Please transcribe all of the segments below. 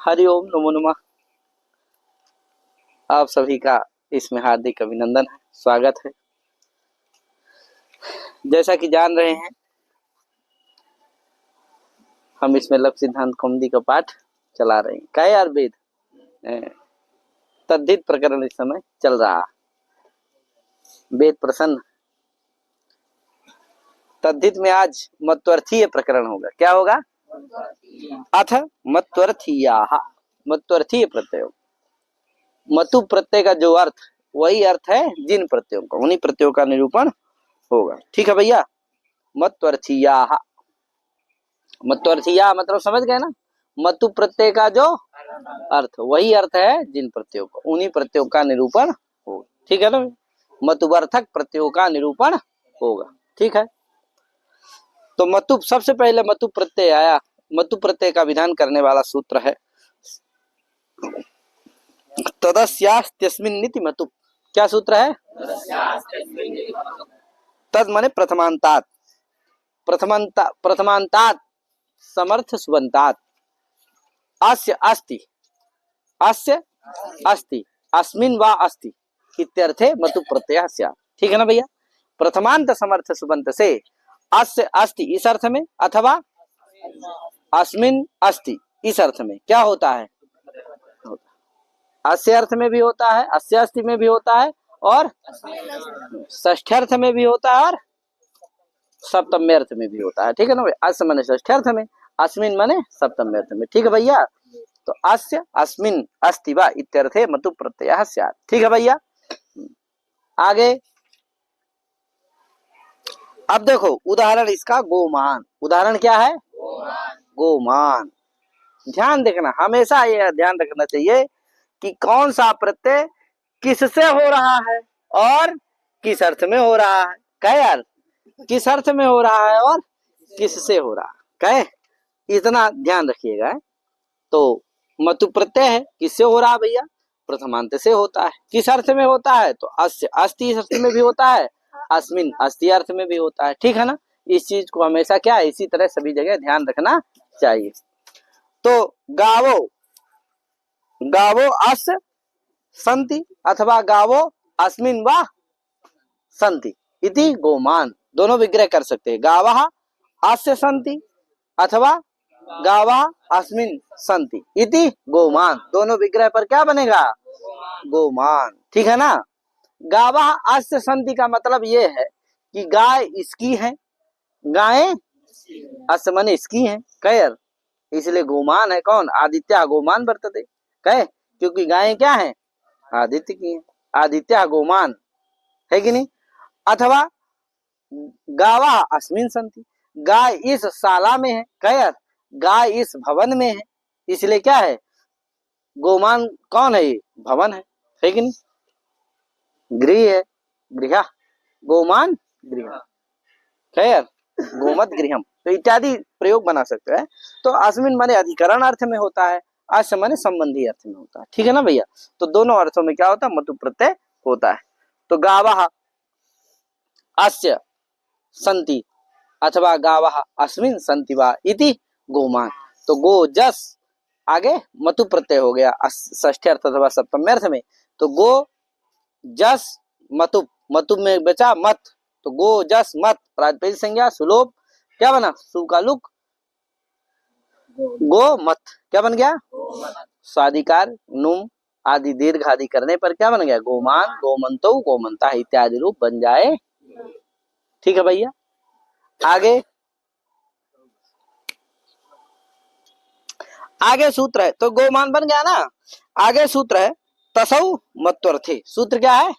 हरिओम नमो नमः। आप सभी का इसमें हार्दिक अभिनंदन है, स्वागत है। जैसा कि जान रहे हैं, हम इसमें लव सिद्धांत कौमुदी का पाठ चला रहे हैं। क्या यार वेद तद्धित प्रकरण इस समय चल रहा। वेद प्रसन्न तद्धित में आज मत्वर्थीय प्रकरण होगा। क्या होगा? अथ मत्वर्थीयाः, मत्वर्थीय प्रत्यय। मतु प्रत्यय का जो अर्थ, वही अर्थ है जिन प्रत्ययों का, उन्हीं प्रत्ययों का निरूपण होगा। ठीक है भैया। मत्वर्थीयाः, मत्वर्थीया मतलब समझ गए ना, मतु प्रत्यय का जो अर्थ, वही अर्थ है जिन प्रत्ययों का, उन्हीं प्रत्ययों का निरूपण होगा। ठीक है ना। मतुवर्थक प्रत्ययों का निरूपण होगा। ठीक है। तो मतु, सबसे पहले मतु प्रत्यय आया। मतु प्रत्यय का विधान करने वाला सूत्र है तदस्यास्त्यस्मिन्निति मतु। क्या सूत्र है? तद माने प्रथमांतात, प्रथमांतात समर्थ सुबंतात, अस्य अस्ति, अस्य अस्ति, अस्मिन् वा अस्ति इत्यर्थे मतु प्रत्ययः स्यात्। ठीक है ना भैया। प्रथमांत समर्थ सुबंत से अस्य अस्ति इस अर्थ में, अथवा अस्मिन् अस्ति इस अर्थ में क्या होता है? अस्य अर्थ में भी होता है, अस्य अस्ति में भी होता है, और षष्ठ्यर्थ में भी होता है, और सप्तम्य अर्थ में भी होता है। ठीक है ना भाई। अस्य माने षष्ठ्यर्थ में, अस्मिन् माने सप्तम्य अर्थ में। ठीक है भैया। तो अस्य अस्मिन् अस्ति वा इत्यर्थे मतु प्रत्ययः स्यात्। ठीक है भैया। आगे अब देखो उदाहरण इसका, गोमान। उदाहरण क्या है? गोमान। ध्यान देखना, हमेशा ये ध्यान रखना चाहिए कि कौन सा प्रत्यय किससे हो रहा है और किस अर्थ में हो रहा है। क्या यार? किस अर्थ में हो रहा है और किससे हो रहा है, क्या इतना ध्यान रखिएगा। तो मतु प्रत्यय है, किससे हो रहा है भैया? प्रथमांत से होता है। किस अर्थ में होता है? तो अस्य अस्ति अर्थ में भी होता है, अस्मिन् अस्ति अर्थ में भी होता है। ठीक है ना। इस चीज को हमेशा क्या है, इसी तरह सभी जगह ध्यान रखना चाहिए। तो गावो, गावो अस्य संति, अथवा गावो अस्मिन् वा संति इति गोमान। दोनों विग्रह कर सकते हैं। गावः अस्य संति अथवा गावः अस्मिन् संति इति गोमान। दोनों विग्रह पर क्या बनेगा? गोमान। ठीक है ना। गावः अस्य संति का मतलब ये है कि गाय इसकी है, गायें अस्य माने इसकी हैं, कैर, इसलिए गोमान है। कौन? आदित्य गोमान वर्तते, कहे, क्योंकि गायें क्या हैं? आदित्य की हैं। आदित्य गोमान है कि नहीं। अथवा गावा अस्मिन् संति, गाय इस शाला में है, कैर, गाय इस भवन में है, इसलिए क्या है? गोमान कौन है? ये भवन है कि नहीं। गृह है, गृह, गोमान गृह, खैर गोमत गृहम, तो इत्यादि प्रयोग बना सकते हैं। तो अस्मिन् माने अधिकरण अर्थ में होता है, अस्य माने संबंधी अर्थ में होता है। ठीक है ना भैया। तो दोनों अर्थों में क्या होता है? मतु प्रत्यय होता है। तो गावः अस्य संति अथवा गावः अस्मिन् संति वा इति गोमान। तो गो जस आगे मतु प्रत्यय हो गया षष्ठ्यर्थ अथवा सप्तम्यर्थ में। तो गो जस मतु, मतु में बचा मत, तो गो जस मत प्रातिपदिक संज्ञा सुलोभ, क्या बना? सु का लुक, गो मत क्या बन गया? स्वादिकार नुम आदि दीर्घ आदि करने पर क्या बन गया? गोमान, गोमंतो, गोमंता इत्यादि रूप बन जाए। ठीक है भैया। आगे आगे सूत्र है, तो गोमान बन गया ना। आगे सूत्र है तसौ मत्वर्थे। सूत्र क्या है?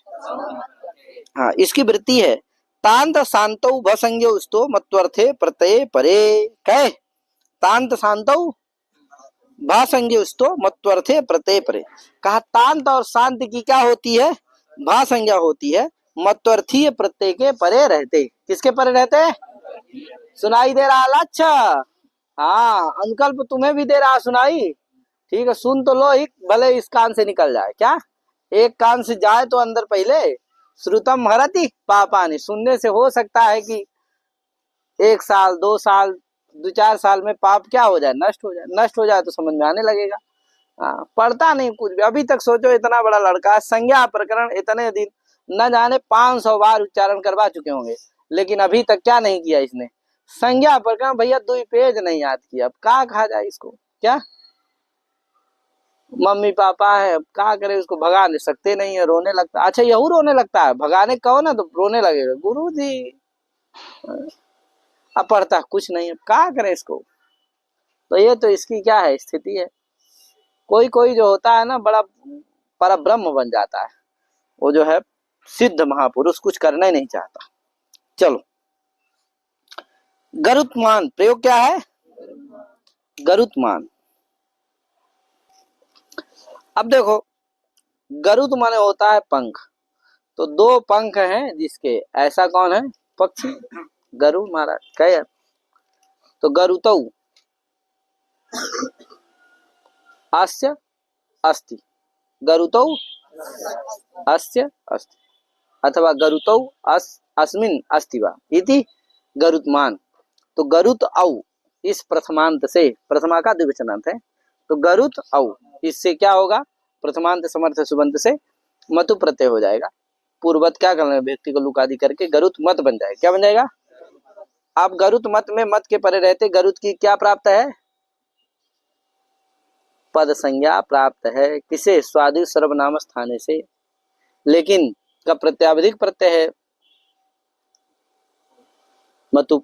हाँ, इसकी वृत्ति है तांत शांतौ भसंज्ञौ स्तो मत्वर्थे प्रत्यय परे। कहे तांत शांतौ भासंज्ञौ स्तो मत्वर्थे प्रत्यय परे। कहा तांत और शांत की क्या होती है? भासंज्ञा होती है, मत्वर्थीय प्रत्यय के परे रहते। किसके परे रहते? सुनाई दे रहा? अच्छा हाँ, अंकल्प तुम्हें भी दे रहा सुनाई। ठीक है, सुन तो लो ही, भले इस कान से निकल जाए। क्या एक कान से जाए तो अंदर पहले। श्रुतम हरति पापानि, सुनने से हो सकता है कि 1 साल 2 साल 2-4 साल में पाप क्या हो जाए? नष्ट हो जाए। नष्ट हो जाए तो समझ में आने लगेगा। हाँ, पढ़ता नहीं कुछ भी। अभी तक सोचो, इतना बड़ा लड़का है, संज्ञा प्रकरण इतने दिन न जाने 500 बार उच्चारण करवा चुके होंगे, लेकिन अभी तक क्या नहीं किया इसने, संज्ञा प्रकरण भैया 2 पेज नहीं याद किया। अब क्या कहा जाए इसको, क्या मम्मी पापा है, अब क्या करे, उसको भगा नहीं सकते, नहीं है, रोने लगता। अच्छा यहू रोने लगता है, भगाने कहो ना तो रोने लगेगा, गुरु जी। अब पढ़ता कुछ नहीं, अब क्या करे इसको। तो ये तो इसकी क्या है स्थिति है। कोई कोई जो होता है ना, बड़ा परब्रह्म बन जाता है, वो जो है सिद्ध महापुरुष, कुछ करना ही नहीं चाहता। चलो, गरुत्मान प्रयोग क्या है, गरुत्मान। अब देखो, गरुड़ माने होता है पंख, तो 2 पंख हैं जिसके, ऐसा कौन है पक्षी, गरुड़ महाराज कह। तो गरुतौ अस्य अस्ति, गरुतौ अस्य अस्ति, अथवा गरुतौ अस्मिन् अस्ति वा इति गरुत्मान। तो गरुत औ इस प्रथमांत से, प्रथमा का द्विवचनांत है, तो गरुत औ इससे क्या होगा, प्रथमांत समर्थ सुबंत से मतु प्रत्यय हो जाएगा। पूर्वत क्या करना है, व्यक्ति को लुकादि करके गरुत मत बन जाएगा। क्या बन जाएगा। अब गरुत मत में मत के परे रहते गरुत की क्या प्राप्त है, पद संज्ञा प्राप्त है। किसे, स्वादि सर्वनाम स्थाने से। लेकिन का प्रत्यावधिक प्रत्यय है, मतु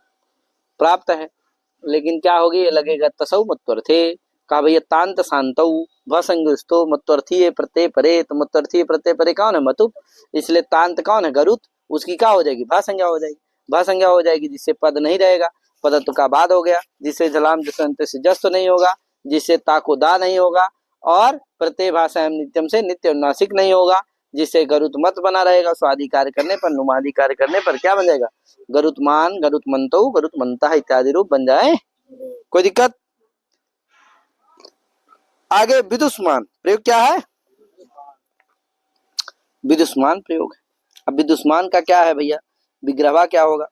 प्राप्त है, लेकिन क्या होगी, ये लगेगा तसौ मत्वर्थे। कहा भैया तांत शांतौ भसंगस्थो मत्वर्थीय प्रत्यय परे, तो मत्वर्थीय प्रत्यय परे कौन है, मतु। इसलिए तांत कौन है, गरुत, उसकी क्या हो जाएगी, भासंज्ञा हो जाएगी। भासंज्ञा हो जाएगी जिससे पद नहीं रहेगा, पदत्व का बाद हो गया, जिससे जलाम जसंत से जस्त नहीं होगा, जिससे ताको दा नहीं होगा, और प्रत्यय भाषा नित्यम से नित्य नासिक नहीं होगा, जिससे गरुत मत बना रहेगा। स्वादि कार्य करने पर, नुमादि कार्य करने पर क्या बन जाएगा, गरुत्मान, गरुत्मंतो, गरुत्मंता इत्यादि रूप बन जाए। कोई दिक्कत। आगे विदुष्मान प्रयोग क्या है, विदुष्मान प्रयोग है। अब विदुष्मान का क्या है भैया, विग्रहवा क्या होगा,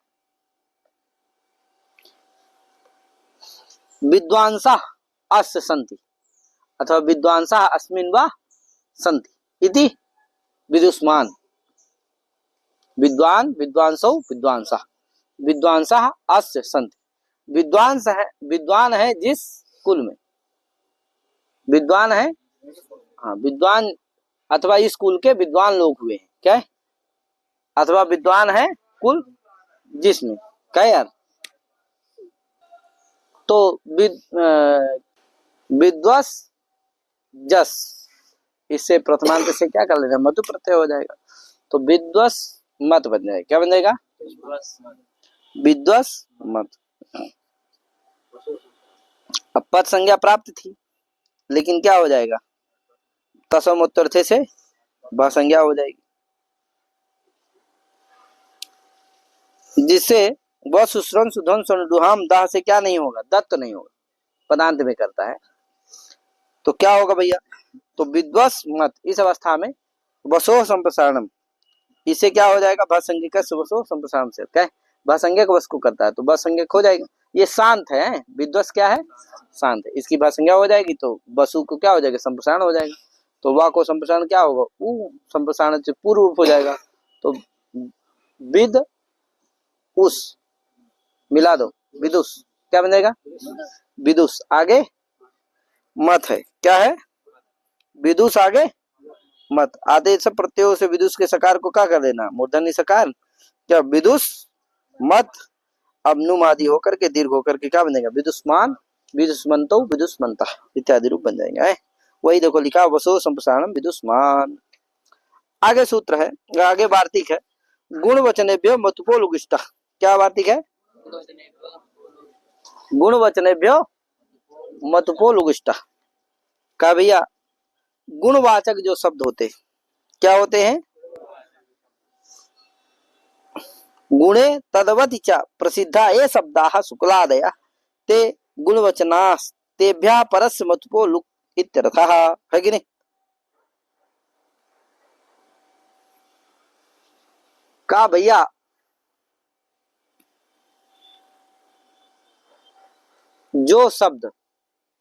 विद्वांसा अस्य सन्ति, अथवा विद्वांसा अस्मिन् वा सन्ति इति विदुष्मान। विद्वान, विद्वांसौ, विद्वांसा, विद्वांसा अस्य सन्ति, विद्वांस है, विद्वान है जिस कुल में, विद्वान है, हाँ विद्वान, अथवा इस कुल के विद्वान लोग हुए हैं, क्या है, अथवा विद्वान है कुल जिसमें, क्या यार। तो विद्वस जस, इससे प्रथमांत से क्या कर लेना, मधु प्रत्यय हो जाएगा, तो विद्वस मत बन जाएगा। क्या बन जाएगा, विद्वस मत। अब पद संज्ञा प्राप्त थी, लेकिन क्या हो जाएगा, तसम उत्तरथे से संज्ञा हो जाएगी, जिससे वह सुश्रन सुधन सुहाम दाह से क्या नहीं होगा, दत्त नहीं होगा, पदांत में करता है। तो क्या होगा भैया, तो विद्वस मत, इस अवस्था में वसो संप्रसारणम, इससे क्या हो जाएगा, भसंज्ञक वसो संप्रसारण से, क्या है, भसंज्ञक वस को करता है तो भसंज्ञक हो जाएगा। ये शांत है, विद्वस क्या है, शांत है, इसकी भसंज्ञा हो जाएगी तो वसु को क्या हो जाएगा, संप्रसारण हो जाएगा। तो वा को संप्रसारण क्या होगा, उ संप्रसारण से पूर्व रूप हो जाएगा, तो विद उस मिला दो, विदुष क्या बन जाएगा, विदुष आगे मत है, क्या है, विदुष आगे मत, आदेश प्रत्ययों से विदुष के सकार को क्या कर देना, मूर्धन्य सकार, क्या विदुष मत। अब नुम आदि होकर के दीर्घ होकर के क्या बनेगा, विदुष्मान, विदुष्मंतो, विदुष्मंता इत्यादि रूप बन जाएंगे। वही देखो लिखा, वसो संप्रसारणम विदुष्मान। आगे सूत्र है, आगे वार्तिक है, गुण वचनेभ्यो मतुपो लुगिष्टा। क्या वार्तिक है, गुण वचनेभ्यो मतुपो लुगिष्टा। का भैया गुणवाचक जो शब्द होते क्या होते हैं, गुणे तदवति च प्रसिद्धा ये शब्दाः शुक्लादया ते गुणवचनास्तेभ्यः परस्य मतुपो लुक् इत्यर्थः, है कि नहीं। का भैया जो शब्द,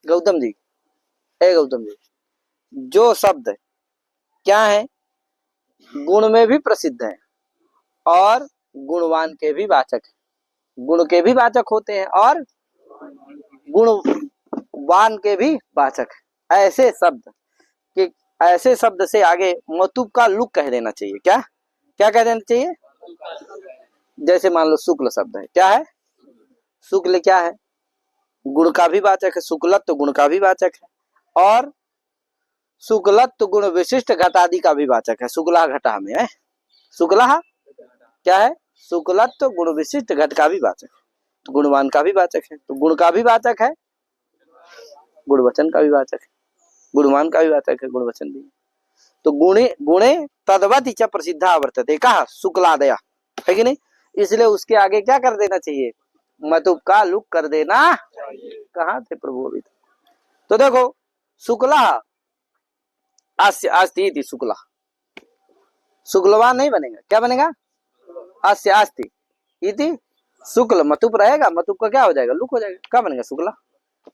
गौतम जी, गौतम जी, जो शब्द क्या है, गुण में भी प्रसिद्ध है और गुणवान के भी वाचक, गुण के भी वाचक होते हैं और गुणवान के भी वाचक, ऐसे शब्द कि ऐसे शब्द से आगे मतुब का लुक कह देना चाहिए। क्या क्या कह देना चाहिए? जैसे मान लो शुक्ल शब्द है, क्या है? शुक्ल क्या है? गुण का भी वाचक है, शुक्लत्व गुण का भी वाचक है और शुक्लत्व गुण विशिष्ट घटादि का भी वाचक है। शुक्ला घटा में है, शुक्ला क्या है? शुक्लत्व गुण विशिष्ट घट का भी वाचक है, तो गुणवान का भी वाचक है, तो गुण का भी वाचक है, गुणवचन का भी वाचक है, गुणवान का भी वाचक है, गुणवचन भी। तो गुणे गुणे तद्वत् च प्रसिद्धा वर्तते, कहा शुक्लादया, है कि नहीं? इसलिए उसके आगे क्या कर देना चाहिए? मतुब का लुक कर देना। कहाँ थे प्रभु अभी? तो देखो शुक्ला अस्य अस्ति इति, शुक्ला शुक्लवान नहीं बनेगा, क्या बनेगा? अस्य अस्ति इति शुक्ल, मतुब रहेगा, मतुब का क्या हो जाएगा? लुक हो जाएगा, क्या बनेगा? शुक्ला।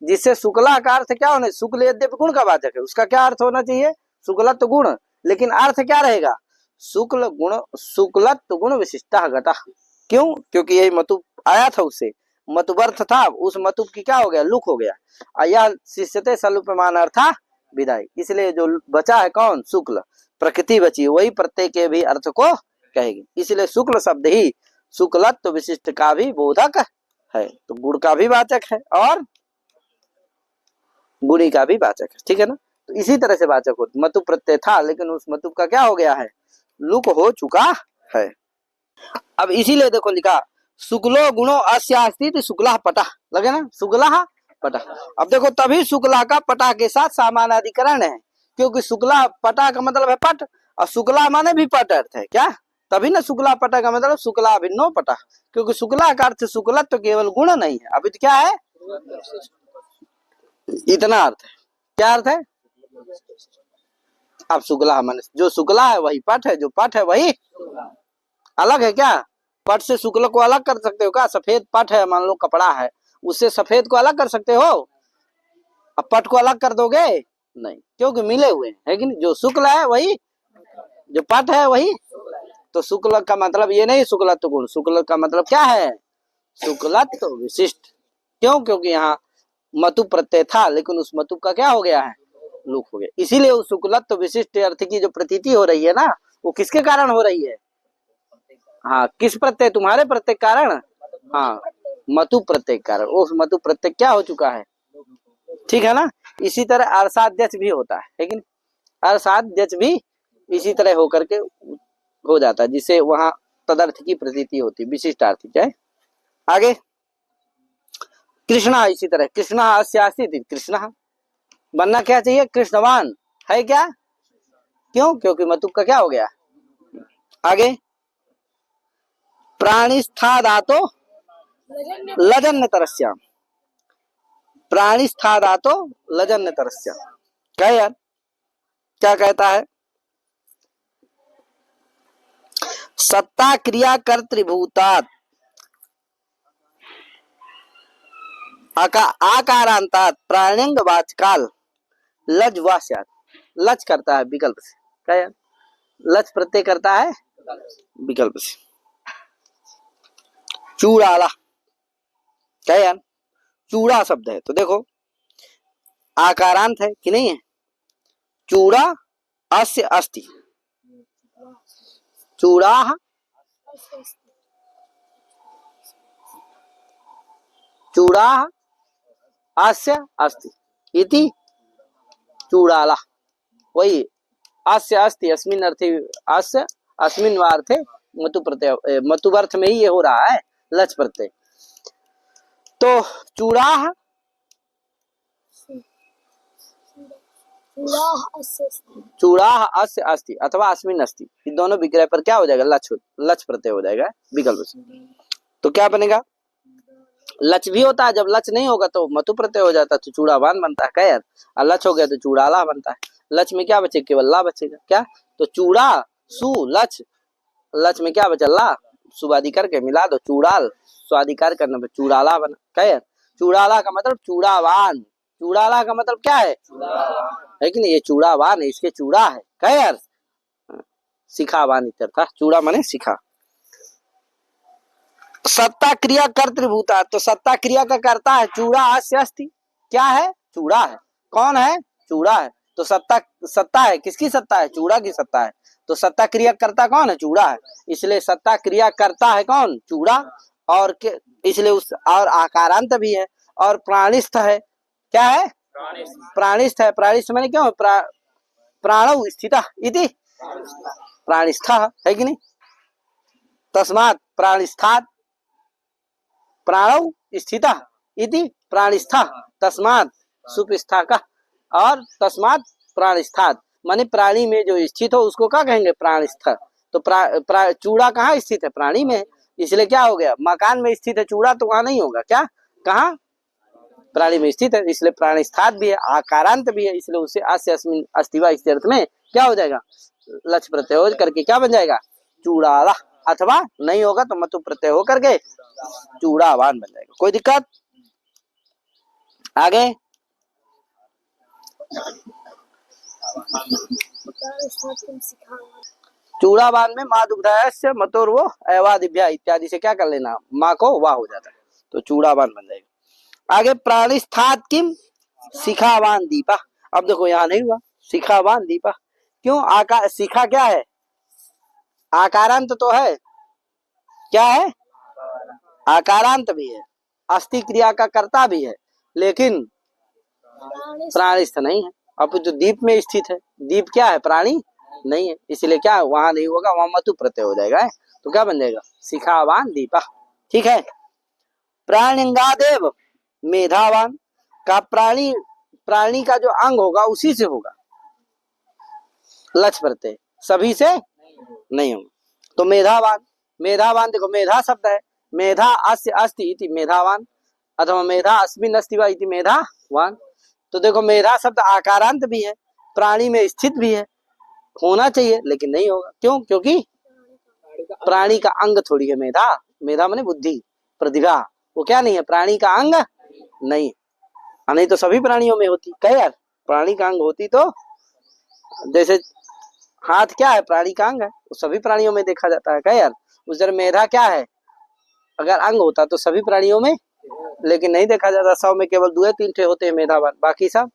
जिससे शुक्ला का अर्थ क्या होना? शुक्ल यद्यपि गुण का वाचक है, उसका क्या अर्थ होना चाहिए? शुक्लत्व गुण, लेकिन अर्थ क्या रहेगा? शुक्ल गुण, शुक्लत्व गुण विशिष्टा घटा। क्यों? क्योंकि यही मतुब आया था, उससे मतुबर्थ था, उस मतुब की क्या हो गया? लुक हो गया। यह शिष्यते सलुपमान अर्था विदाई, इसलिए जो बचा है कौन? शुक्ल, प्रकृति बची, वही प्रत्यय के भी अर्थ को कहेगी। इसलिए शुक्ल शब्द ही शुक्लत्व विशिष्ट का भी बोधक है, तो गुण का भी वाचक है और गुणी का भी वाचक है, ठीक है ना? तो इसी तरह से वाचक होता, मतुब प्रत्यय था लेकिन उस मतुब का क्या हो गया है? लुक हो चुका है। अब इसीलिए देखो लिखा शुक्लो गुणो अस्यास्ति शुक्ला पटा, लगे ना? शुक्ला पटा। अब देखो तभी शुक्ला का पटा के साथ सामानाधिकरण है, क्योंकि शुक्ला पटा का मतलब है पट और शुक्ला माने भी पट अर्थ है, क्या? तभी ना शुक्ला पटा का मतलब शुक्ला भिन्नो पटा, क्योंकि शुक्ला का अर्थ शुक्लत्व केवल गुण नहीं है, अभी तो क्या है? इतना अर्थ है। क्या अर्थ है? अब शुक्ला माने जो शुक्ला है वही पट है, जो पट है वही अलग है। क्या पट से शुक्ल को अलग कर सकते हो? क्या सफेद पट है, मान लो कपड़ा है, उससे सफेद को अलग कर सकते हो? अब पट को अलग कर दोगे? नहीं, क्योंकि मिले हुए है कि नहीं? जो शुक्ल है वही, जो पट है वही। तो शुक्ल का मतलब ये नहीं शुक्लत्व गुण, शुक्ल का मतलब क्या है? शुक्लत्व विशिष्ट। क्यों? क्योंकि यहाँ मतुब प्रत्यय था लेकिन उस मतुब का क्या हो गया है? लुक हो गया। इसीलिए उस शुक्लत्व विशिष्ट अर्थ की जो प्रतीति हो रही है ना, वो किसके कारण हो रही है? हाँ, किस प्रत्यय? तुम्हारे प्रत्यय कारण। हाँ, मतुब प्रत्यय कारण। उस मतुब प्रत्यय क्या हो चुका है? ठीक है ना? इसी तरह अर्षाद्यच भी होता है, लेकिन अर्षाद्यच भी इसी तरह होकर के हो जाता है, जिससे वहां तदर्थ की प्रतीति होती, विशिष्टार्थी है। आगे कृष्णा, इसी तरह कृष्णा अस्यास्ति, कृष्णा बनना क्या चाहिए? कृष्णवान है। क्या? क्यों? क्योंकि मतुब का क्या हो गया? आगे प्राणिस्थादातो लजन्यतरस्याम, प्राणिस्थादातो लजन्यतरस्याम, क्या यार? क्या कहता है? सत्ता क्रिया कर्तृभूतात् आकारांतात् प्राण्यंग वाचकाल लज वास्यात्, लज करता है विकल्प से। क्या यार? लज प्रत्यय करता है विकल्प से। चूड़ाला, क्या यार? चूड़ा शब्द है, तो देखो आकारांत है कि नहीं है? चूड़ा अस्य अस्ति, चूड़ा चूड़ा अस्य अस्ति इति चूड़ाला, वही अस्य अस्ति अस्मिन् अर्थे, अस्य अस्मिन् वा अर्थे मतु प्रत्यय, मतुवर्थ में ही ये हो रहा है लच प्रत्यय। तो चूड़ा चूड़ा अस्य अस्ति अथवा अस्मिन् अस्ति, इन दोनों विग्रह पर क्या हो जाएगा? लच प्रत्यय हो जाएगा विकल्प से। तो क्या बनेगा? लच भी होता है, जब लच नहीं होगा तो मतु प्रत्यय हो जाता है, तो चूड़ावान बनता है। क्या यार? और लच हो गया तो चूड़ाला बनता है। लच में क्या बचेगा? केवल ला बचेगा। क्या? तो चूड़ा सु लच, लच में क्या बचा? ला, सुवाधिकार के मिला दो, चूड़ाल, स्वाधिकार करने पर चूड़ाला बना। क्या यार? चूड़ाला का मतलब चूड़ावान, चूड़ाला का मतलब क्या है? है कि नहीं। ये चूड़ावान है, इसके चूड़ा है, क्या यार, शिखावान इत्यर्थ, चूड़ा माने शिखा। सत्ता क्रिया कर्तृभूता, तो सत्ता क्रिया का करता है चूड़ा अस्य अस्ति, क्या है, चूड़ा है। कौन है, चूड़ा है। तो सत्ता, सत्ता है, किसकी सत्ता है, चूड़ा की सत्ता है। तो सत्ता क्रिया करता कौन है, चूड़ा है, इसलिए सत्ता क्रिया करता है कौन, चूड़ा। और इसलिए उस, और आकारांत भी है, और प्राणिस्थ है, क्या है, प्राणिस्थ है। प्राणिस्थ मैंने क्यों, प्राणौ स्थितः इति प्राणिस्थः, है कि नहीं। तस्मात् प्राणिस्थात् प्राणौ स्थितः इति प्राणिस्थः, तस्मात् सुपस्थः का, और तस्मात् प्राणिस्थात् माने प्राणी में जो स्थित हो उसको क्या कहेंगे, प्राणिस्थ। तो चूड़ा कहाँ स्थित है, प्राणी में, इसलिए क्या हो गया, मकान में स्थित है चूड़ा तो वहां नहीं होगा, क्या, कहाँ, प्राणी में स्थित है, इसलिए प्राणिस्थात भी है, आकारांत भी है, इसलिए उससे अस्य अस्मिन् अस्ति वा इस अर्थ में क्या हो जाएगा, लक्ष्य प्रत्यय हो करके क्या बन जाएगा, चूड़ाला, अथवा नहीं होगा तो मतु प्रत्यय हो करके चूड़ावान बन जाएगा। कोई दिक्कत, आगे। चूड़ावान में माँ दुग्धायस्य मतोर्वो एवादिभ्या इत्यादि से क्या कर लेना, माँ को वाह हो जाता है, तो चूड़ावान बन जाएगा। आगे प्राणिस्थात किम शिखावान दीपा, अब देखो यहाँ नहीं हुआ शिखावान दीपा, क्यों, आकार, शिखा क्या है, आकारांत तो है, क्या है, आकारांत भी है, अस्थि क्रिया का कर्ता भी है, लेकिन प्राणिस्थ नहीं है। अब तो दीप में स्थित है, दीप क्या है, प्राणी नहीं है, इसलिए क्या वहां नहीं होगा, वहां मतु प्रत्यय हो जाएगा, तो क्या बन जाएगा, शिखावान दीपा, ठीक है। प्राणिंगादेव मेधावान का, प्राणी, प्राणी का जो अंग होगा उसी से होगा लक्ष्य प्रत्यय, सभी से नहीं होगा। तो मेधावान, मेधावान देखो मेधा शब्द है, मेधा अस्य अस्ति इति मेधावान, अथवा मेधा अस्मिन् अस्ति वा इति मेधावान। तो देखो मेधा शब्द आकारांत भी है, प्राणी में स्थित भी है, होना चाहिए लेकिन नहीं होगा, क्यों, क्योंकि प्राणी का अंग थोड़ी है मेधा, मेधा माने बुद्धि प्रतिभा, वो क्या नहीं है, प्राणी का अंग नहीं, नहीं तो सभी प्राणियों में होती, क्या यार, प्राणी का अंग होती तो, जैसे हाथ क्या है, प्राणी का अंग है, वो सभी प्राणियों में देखा जाता है, क्या यार, उस जर मेधा क्या है, अगर अंग होता तो सभी प्राणियों में, लेकिन नहीं देखा जाता, 100 में केवल 2-3 ठे होते हैं मेधावान, बाकी सब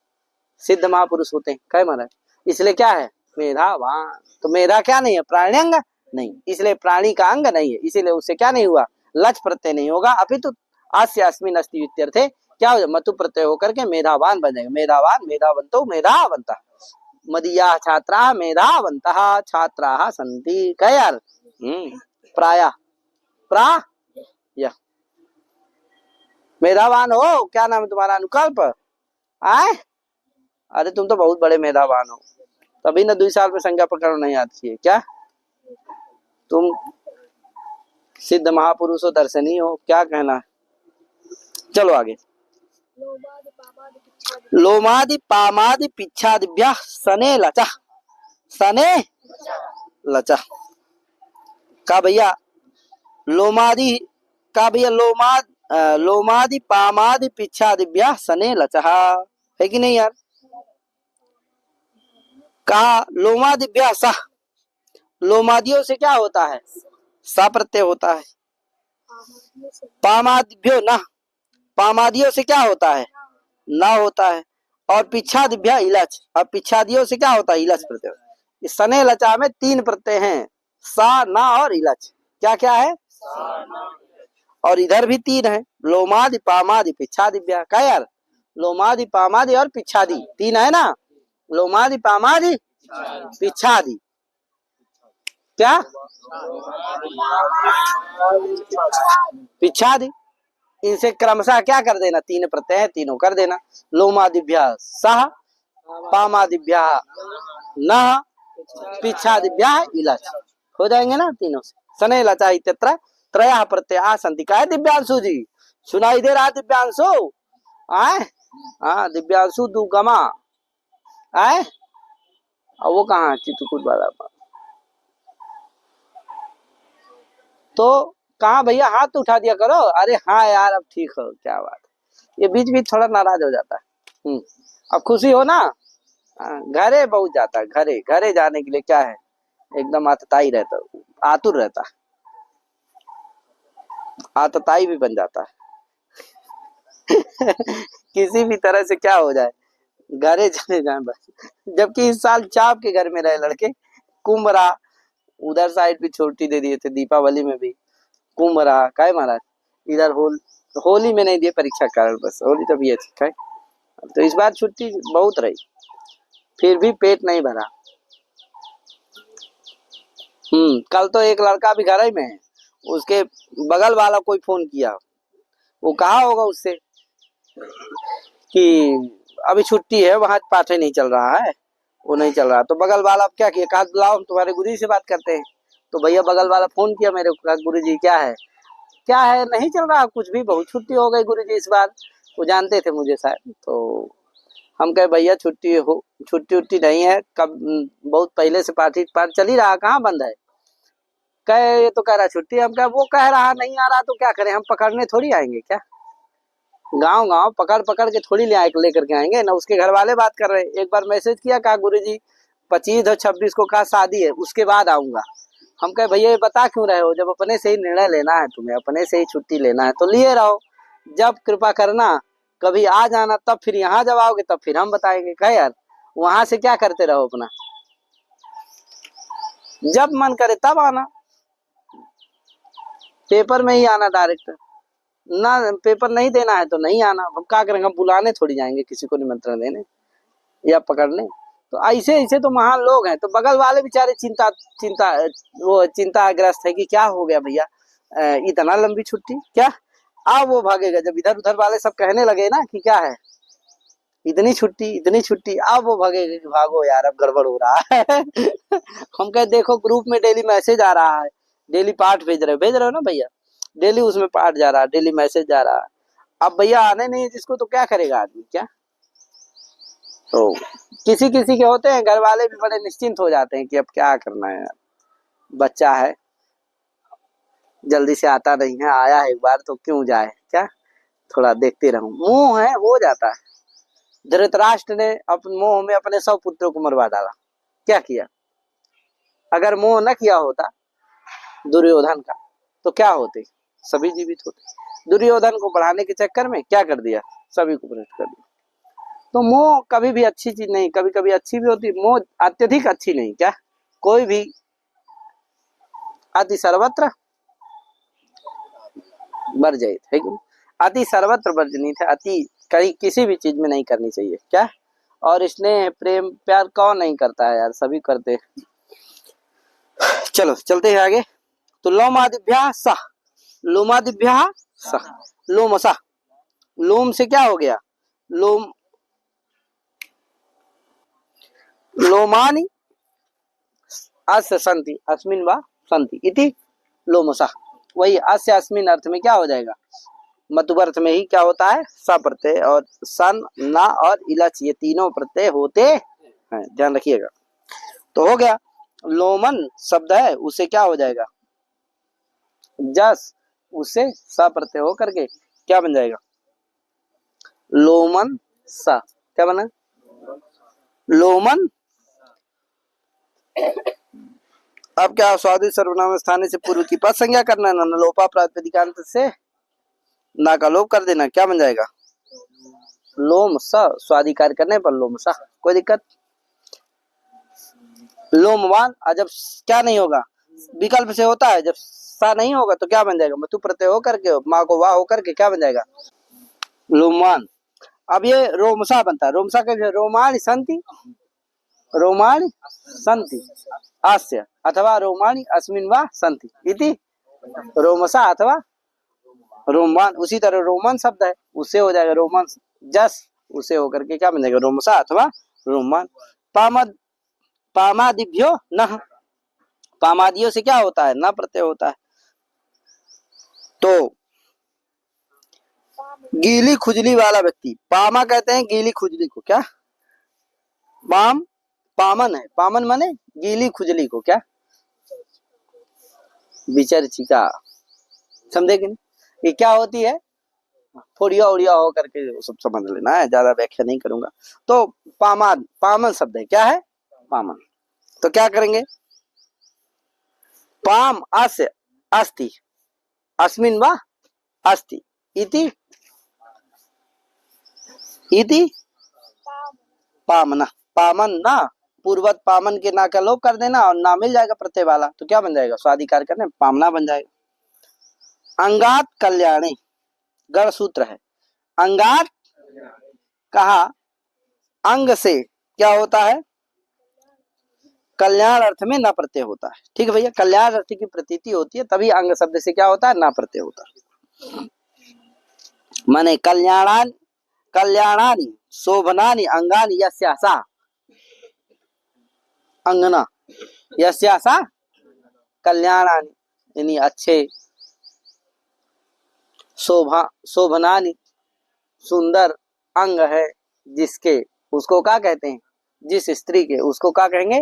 सिद्ध महापुरुष होते हैं, क्या महाराज, इसलिए क्या है मेधावान। तो मेधा क्या नहीं है, प्राणी अंग नहीं, इसलिए प्राणी का अंग नहीं है, इसीलिए उससे क्या नहीं हुआ, लक्ष्य प्रत्यय नहीं होगा, अपितु अस्य अस्मिन् अस्ति इत्यर्थे क्या हो, मतु प्रत्यय होकर के मेधावान बन जाएगा, मेधावान, मेधावंतो, मेधावंतः, मदीया छात्रा मेधावंतः छात्राः सन्ति, क्या यार, प्रायः मेधावान हो, क्या नाम है तुम्हारा, अनुकल्प, आए, अरे तुम तो बहुत बड़े मेधावान हो, तभी ना 2 साल में संज्ञा प्रकरण नहीं याद किए, क्या तुम सिद्ध महापुरुष हो, दर्शनीय हो, क्या कहना है। चलो आगे, लोमादि पामादि पिच्छादिभ्यः सने लचा, सने लचा का भैया, लोमादि का भैया, लोमादि पामादि पिच्छादिभ्यः सने लचः, है कि नहीं यार, कहा लोमादिभ्यः सह, लोमादियों से क्या होता है, सा प्रत्यय होता है, पामादिभ्यो न, पामादियों से क्या होता है, ना होता है, और पिच्छादिभ्यः इलच, और पिच्छादियों से क्या होता है, इलच प्रत्यय। सने लचा में 3 प्रत्यय हैं, सा, ना और इलच, क्या क्या है, और इधर भी 3 है, लोमादि पामादि पिच्छादिभ्यः, क्या यार, लोमादि पामादि और पिच्छादि 3 है ना, लोमादि पामादि पिच्छादि, क्या पिच्छादि, इनसे क्रमशः क्या कर देना, 3 प्रत्यय है, तीनों कर देना, लोमादिभ्यः सह, पामादिभ्यः नः, पिच्छादिभ्यः इलच, हो जाएंगे ना तीनों से। सने लचा इत्यत्र त्रयः प्रत्ययाः सन्ति, क्या है दिव्यांशु जी, सुनाई दे रहा दिव्यांशु, आए, हाँ दिव्यांशु दुगमा, आए, वो कहाँ चित्रकूट वाला, तो कहाँ भैया, हाथ तो उठा दिया करो, अरे हाँ यार अब ठीक हो, क्या बात है, ये बीच बीच थोड़ा नाराज हो जाता है, अब खुशी हो ना, घरे बहुत जाता है, घरे घरे जाने के लिए क्या है, एकदम आतताई रहता, आतुर रहता, आतताई भी बन जाता है किसी भी तरह से क्या हो जाए, घरे चले जाए बस। जबकि इस साल चाप के घर में रहे लड़के, कुंभ रहा, उधर साइड भी छुट्टी दे दिए थे, दीपावली में भी कुंभ रहा, काय महाराज, इधर होली में नहीं दिए परीक्षा के कारण, बस होली तो भी है ठीक है। तो इस बार छुट्टी बहुत रही, फिर भी पेट नहीं भरा। कल तो एक लड़का भी घर ही में है, उसके बगल वाला कोई फोन किया, वो कहा होगा उससे कि अभी छुट्टी है, वहां पाठ नहीं चल रहा है, वो नहीं चल रहा, तो बगल वाला अब क्या किया, कहा बुलाओ हम तुम्हारे गुरुजी से बात करते हैं। तो भैया बगल वाला फोन किया मेरे को, कहा गुरुजी क्या है, क्या है, नहीं चल रहा कुछ भी, बहुत छुट्टी हो गई गुरुजी इस बार। वो जानते थे मुझे शायद, तो हम कहे भैया छुट्टी उट्टी नहीं है, कब बहुत पहले से पाठ चल ही रहा, कहाँ बंद है। कहे ये तो कह रहा छुट्टी, हम कहे वो कह रहा नहीं आ रहा तो क्या करें, हम पकड़ने थोड़ी आएंगे क्या, गांव गांव पकड़ पकड़ के थोड़ी लेकर के आएंगे ना। उसके घर वाले बात कर रहे, एक बार मैसेज किया, कहा गुरुजी 25 और 26 को कहा शादी है, उसके बाद आऊंगा। हम कहे भैया ये बता क्यों रहे हो, जब अपने से ही निर्णय लेना है, तुम्हें अपने से ही छुट्टी लेना है तो लिए रहो, जब कृपा करना कभी आ जाना, तब फिर यहाँ जब आओगे तब फिर हम बताएंगे। कहे यार वहां से क्या करते रहो अपना, जब मन करे तब आना, पेपर में ही आना डायरेक्ट, ना पेपर नहीं देना है तो नहीं आना, हम क्या करेंगे, हम बुलाने थोड़ी जाएंगे किसी को निमंत्रण देने या पकड़ने। तो ऐसे ऐसे तो महान लोग हैं। तो बगल वाले बेचारे चिंता चिंता वो चिंताग्रस्त है कि क्या हो गया भैया, इतना लंबी छुट्टी क्या, अब वो भागेगा जब इधर उधर वाले सब कहने लगे ना कि क्या है इतनी छुट्टी इतनी छुट्टी, अब वो भागेगा कि भागो यार अब गड़बड़ हो रहा है हम कहे देखो ग्रुप में डेली मैसेज आ रहा है, डेली पाठ भेज रहे हो ना भैया, डेली उसमें पाठ जा रहा है, डेली मैसेज जा रहा है, अब भैया आने नहीं है जिसको तो क्या करेगा आदमी क्या। तो किसी किसी के होते हैं घर वाले भी बड़े निश्चिंत हो जाते हैं कि अब क्या करना है, बच्चा है जल्दी से आता नहीं है, आया है एक बार तो क्यों जाए, क्या थोड़ा देखते रहूं, मोह है हो जाता है। धृतराष्ट्र ने अपने मोह में अपने 100 पुत्रों को मरवा डाला, क्या किया, अगर मोह न किया होता दुर्योधन का तो क्या होते, सभी जीवित होते। दुर्योधन को बढ़ाने के चक्कर में क्या कर दिया, सभी को भ्रष्ट कर दिया। तो मोह कभी भी अच्छी चीज नहीं, कभी कभी अच्छी भी होती, मोह अत्यधिक अच्छी नहीं, क्या कोई भी अति सर्वत्र वर्जित है कि अति सर्वत्र वर्जनीत है, अति कहीं किसी भी चीज में नहीं करनी चाहिए, क्या। और इसने प्रेम प्यार कौन नहीं करता है यार, सभी करते हैं। चलो चलते हैं आगे। तो लोमादिभ्या सह, लोमादिभ्या सह, लोमसा, लोम से क्या हो गया, लोम, लोमानि अस्य सन्ति अस्मिन् वा सन्ति इति लोमसा, वही अस्य अस्मिन् अर्थ में क्या हो जाएगा, मतुब अर्थ में ही क्या होता है स प्रत्यय, और सन ना और इलच ये तीनों प्रत्यय होते हैं, ध्यान रखिएगा। तो हो गया, लोमन शब्द है उसे क्या हो जाएगा जस, उसे स प्रत्यय हो करके क्या बन जाएगा लोमन सा, क्या बना लोमन। अब क्या स्वादि सर्वनाम स्थानीय से पूर्व की पद संज्ञा करना है, न लोपा प्रातिपदिकांत से ना का लोप कर देना, क्या बन जाएगा लोम सा, स्वादिकार करने पर लोम सा, कोई दिक्कत। लोमवान जब क्या नहीं होगा विकल्प से होता है, जब सा नहीं होगा तो क्या बन जाएगा मतु प्रत्यय होकर के माँ को वाह होकर के क्या बन जाएगा लोमवान। अब ये रोमसा बनता है, रोमसा के रोमाणी संति, रोमाणी संति आस्य अथवा रोमाणी अस्मिन् वा संति इति रोमसा अथवा रोमवान। उसी तरह रोमन शब्द है उससे हो जाएगा रोमन जस, उसे होकर के क्या बन जाएगा रोमसा अथवा रोमवान। पामद पामादिभ्यो न, पामादियों से क्या होता है न प्रत्यय होता है। तो गीली खुजली वाला व्यक्ति, पामा कहते हैं गीली खुजली को, क्या पाम पामन है, पामन माने गीली खुजली को, क्या विचर्चिका, समझे कि नहीं, ये क्या होती है फोड़िया उड़िया हो करके वो सब समझ लेना है, ज्यादा व्याख्या नहीं करूंगा। तो पामान, पामन शब्द है, क्या है? पामन। तो क्या करेंगे? पाम अस्य अस्ति, अस्मिन वा अस्ति, इति इति पामना, पामन ना, पूर्वत पामन के ना का लोप कर देना और ना मिल जाएगा प्रत्यय वाला, तो क्या बन जाएगा? स्वाधिकार करने पामना बन जाएगा। अंगात कल्याणी, गढ़ सूत्र है। अंगात कहा, अंग से क्या होता है? कल्याण अर्थ में ना प्रत्यय होता है। ठीक है भैया, कल्याण अर्थ की प्रतीति होती है तभी अंग शब्द से क्या होता है? ना प्रत्यय होता है। माने कल्याणान कल्याणानि शोभनानि अंगानि यस्यासा, अंगना यस्यासा कल्याणानि, यानी अच्छे, शोभनानि सुंदर अंग है जिसके, उसको क्या कहते हैं? जिस स्त्री के, उसको क्या कहेंगे?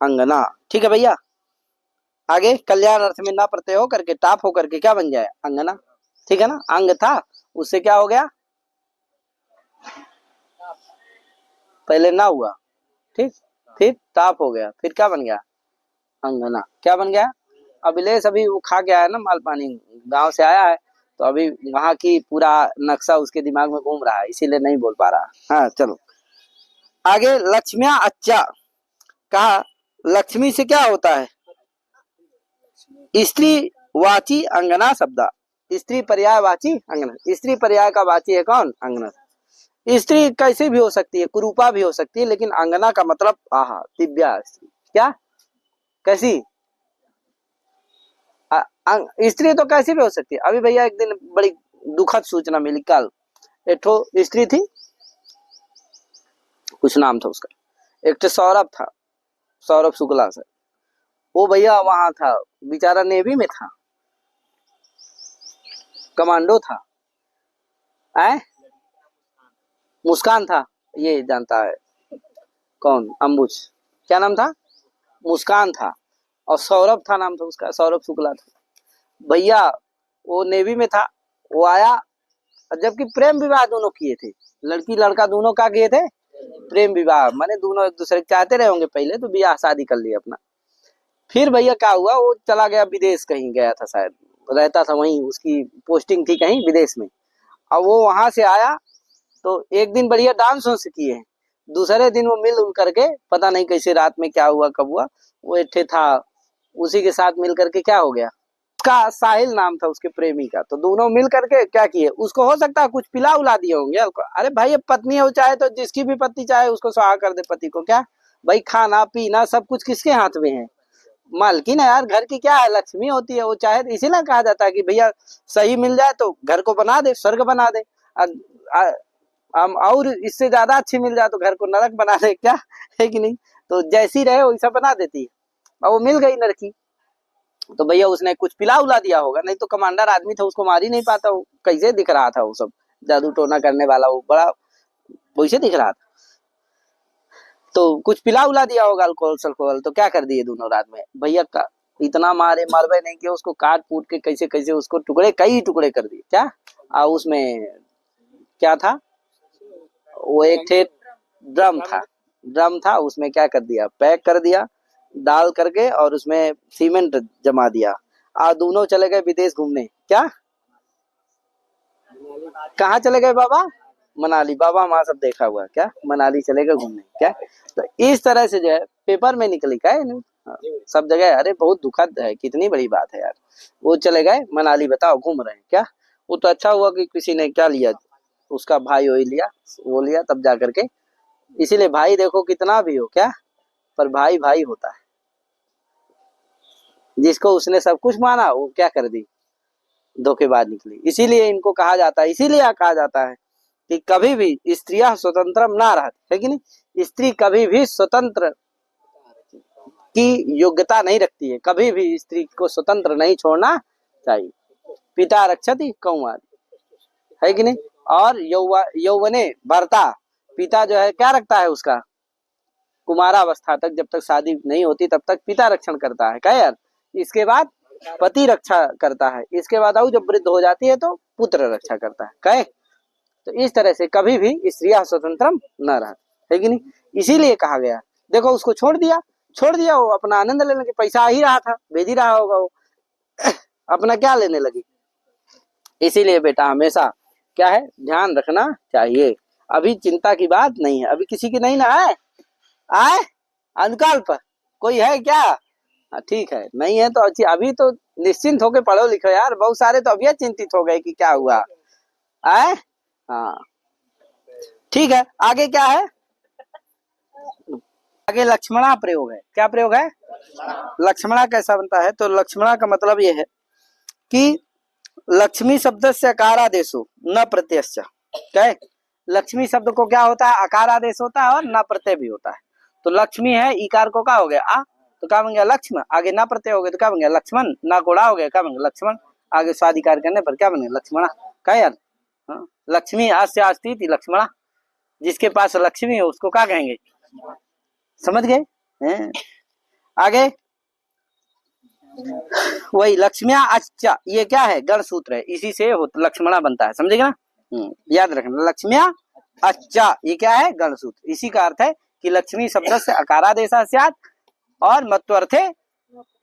अंगना। ठीक है भैया, आगे कल्याण अर्थ में ना प्रत्यय हो करके टाप हो करके क्या बन जाए? अंगना। ठीक है ना, अंग था उससे क्या हो गया? पहले ना हुआ, ठीक, फिर टाप हो गया, फिर क्या बन गया? अंगना। क्या बन गया? अभिलेष अभी वो खा के आया ना माल पानी, गांव से आया है, तो अभी वहां की पूरा नक्शा उसके दिमाग में घूम रहा है, इसीलिए नहीं बोल पा रहा। हाँ चलो आगे। लक्ष्म्या अच्छा कहा, लक्ष्मी से क्या होता है? स्त्री वाची अंगना शब्द, स्त्री पर्याय वाची अंगना। स्त्री पर्याय का वाची है कौन? अंगना। स्त्री कैसी भी हो सकती है, कुरूपा भी हो सकती है, लेकिन अंगना का मतलब आहा दिव्या स्त्री। क्या? कैसी? स्त्री तो कैसी भी हो सकती है। अभी भैया एक दिन बड़ी दुखद सूचना मिली, कल एक ठो स्त्री थी, कुछ नाम था उसका, एक तो सौरभ था, सौरभ शुक्ला से, वो भैया वहां था, बेचारा नेवी में था, कमांडो था। मुस्कान था, ये जानता है कौन? अंबुज, क्या नाम था? मुस्कान था, और सौरभ था नाम था उसका, सौरभ शुक्ला था भैया, वो नेवी में था। वो आया, जबकि प्रेम विवाह दोनों किए थे, लड़की लड़का दोनों का किए थे प्रेम विवाह, माने दोनों एक दूसरे को चाहते रहे होंगे पहले, तो ब्याह शादी कर लिया अपना। फिर भैया क्या हुआ, वो चला गया विदेश, कहीं गया था शायद, रहता था वहीं, उसकी पोस्टिंग थी कहीं विदेश में। अब वो वहां से आया तो एक दिन बढ़िया डांस वांस किए हैं, दूसरे दिन वो मिल करके पता नहीं कैसे रात में क्या हुआ कब हुआ, वो एक था उसी के साथ मिल करके क्या हो गया, उसका साहिल नाम था उसके प्रेमी का, तो दोनों मिल करके क्या किए, उसको हो सकता है कुछ पिला उला दिए होंगे। अरे भाई ये पत्नी है, वो चाहे तो जिसकी भी पत्नी चाहे उसको सुहा कर दे पति को, क्या भाई खाना पीना सब कुछ किसके हाथ में है? मालकिन है यार, घर की क्या है, लक्ष्मी होती है वो, चाहे इसीलिए कहा जाता है कि भैया सही मिल जाए तो घर को बना दे, स्वर्ग बना दे, और इससे ज्यादा अच्छी मिल जाए तो घर को नरक बना दे, क्या है कि नहीं? तो जैसी रहे वैसा बना देती है, और वो मिल गई लड़की, तो भैया उसने कुछ पिला उला दिया होगा, नहीं तो कमांडर आदमी था, उसको मार ही नहीं पाता, वो कैसे दिख रहा था, वो सब जादू टोना करने वाला, वो बड़ा वैसे दिख रहा था, तो कुछ पिला उला दिया होगा अल्कोहल सल्कोहल, तो क्या कर दिए दोनों रात में भैया का, इतना मारे, मरवे नहीं कि उसको काट कूट के कैसे कैसे उसको टुकड़े, कई टुकड़े कर दिए, क्या उसमें क्या था, वो एक थे ड्रम था, उसमें क्या कर दिया, पैक कर दिया डाल करके, और उसमें सीमेंट जमा दिया, और दोनों चले गए विदेश घूमने। क्या? कहाँ चले गए बाबा? मनाली। बाबा वहां सब देखा हुआ, क्या मनाली चले गए घूमने, क्या? तो इस तरह से जो है पेपर में निकली, क्या है सब जगह, अरे बहुत दुखद है, कितनी बड़ी बात है यार, वो चले गए मनाली, बताओ घूम रहे हैं, क्या? वो तो अच्छा हुआ कि किसी ने क्या लिया, उसका भाई वही लिया, वो लिया तब जा करके, इसीलिए भाई देखो कितना भी हो, क्या पर भाई भाई होता है, जिसको उसने सब कुछ माना वो क्या कर दी, धोखेबाज निकली। इसीलिए इनको कहा जाता है, इसीलिए कहा जाता है कि कभी भी स्त्रियां स्वतंत्र ना रहती है कि नहीं, स्त्री कभी भी स्वतंत्र की योग्यता नहीं रखती है, कभी भी स्त्री को स्वतंत्र नहीं छोड़ना चाहिए। पिता रक्षति कौमारी, है कि नहीं? और यौवने भर्ता, पिता जो है क्या रखता है उसका, कुमारावस्था तक, जब तक शादी नहीं होती तब तक पिता रक्षण करता है, क्या यार? इसके बाद पति रक्षा करता है, इसके बाद जब वृद्ध हो जाती है तो पुत्र रक्षा करता है। कहे तो इस तरह से कभी भी स्त्रियां स्वतंत्रम न रह, है कि नहीं। इसीलिए कहा गया। देखो उसको छोड़ दिया वो अपना आनंद लेने लगे, पैसा आ ही रहा था, भेज ही रहा होगा वो अपना क्या लेने लगी। इसीलिए बेटा हमेशा क्या है ध्यान रखना चाहिए। अभी चिंता की बात नहीं है, अभी किसी की नहीं ना है। आए अंधकाल पर कोई है क्या? ठीक है, नहीं है तो अच्छी, अभी तो निश्चिंत होके पढ़ो लिखो यार। बहुत सारे तो अभी चिंतित हो गए कि क्या हुआ। आए हाँ ठीक है, आगे क्या है? आगे लक्ष्मणा प्रयोग है। क्या प्रयोग है? लक्ष्मणा कैसा बनता है? तो लक्ष्मणा का मतलब ये है कि लक्ष्मी शब्द से अकार आदेशो न प्रत्ययश्च। क्या है? लक्ष्मी शब्द को क्या होता है? आकार आदेश होता है और न प्रत्यय भी होता है। तो लक्ष्मी है, इकार को क्या हो गया आ, तो क्या बन गया लक्ष्म। आगे ना प्रत्यय हो गया तो क्या बन गया लक्ष्मण। ना कोड़ा हो गया क्या बन गया लक्ष्मण। आगे स्वाधिकार करने पर क्या बन गया लक्ष्मणा। क्या यार लक्ष्मी आस्य आस्ती थी लक्ष्मणा। जिसके पास लक्ष्मी है उसको क्या कहेंगे? समझ गए? आगे वही लक्ष्म्या अच्छा, ये क्या है? गण सूत्र है, इसी से लक्ष्मणा बनता है। समझेगा ना? याद रखना लक्ष्म्या अच्छा, ये क्या है? गण सूत्र। इसी का अर्थ है कि लक्ष्मी शब्द से अकारादेशः स्यात् और मत्वर्थे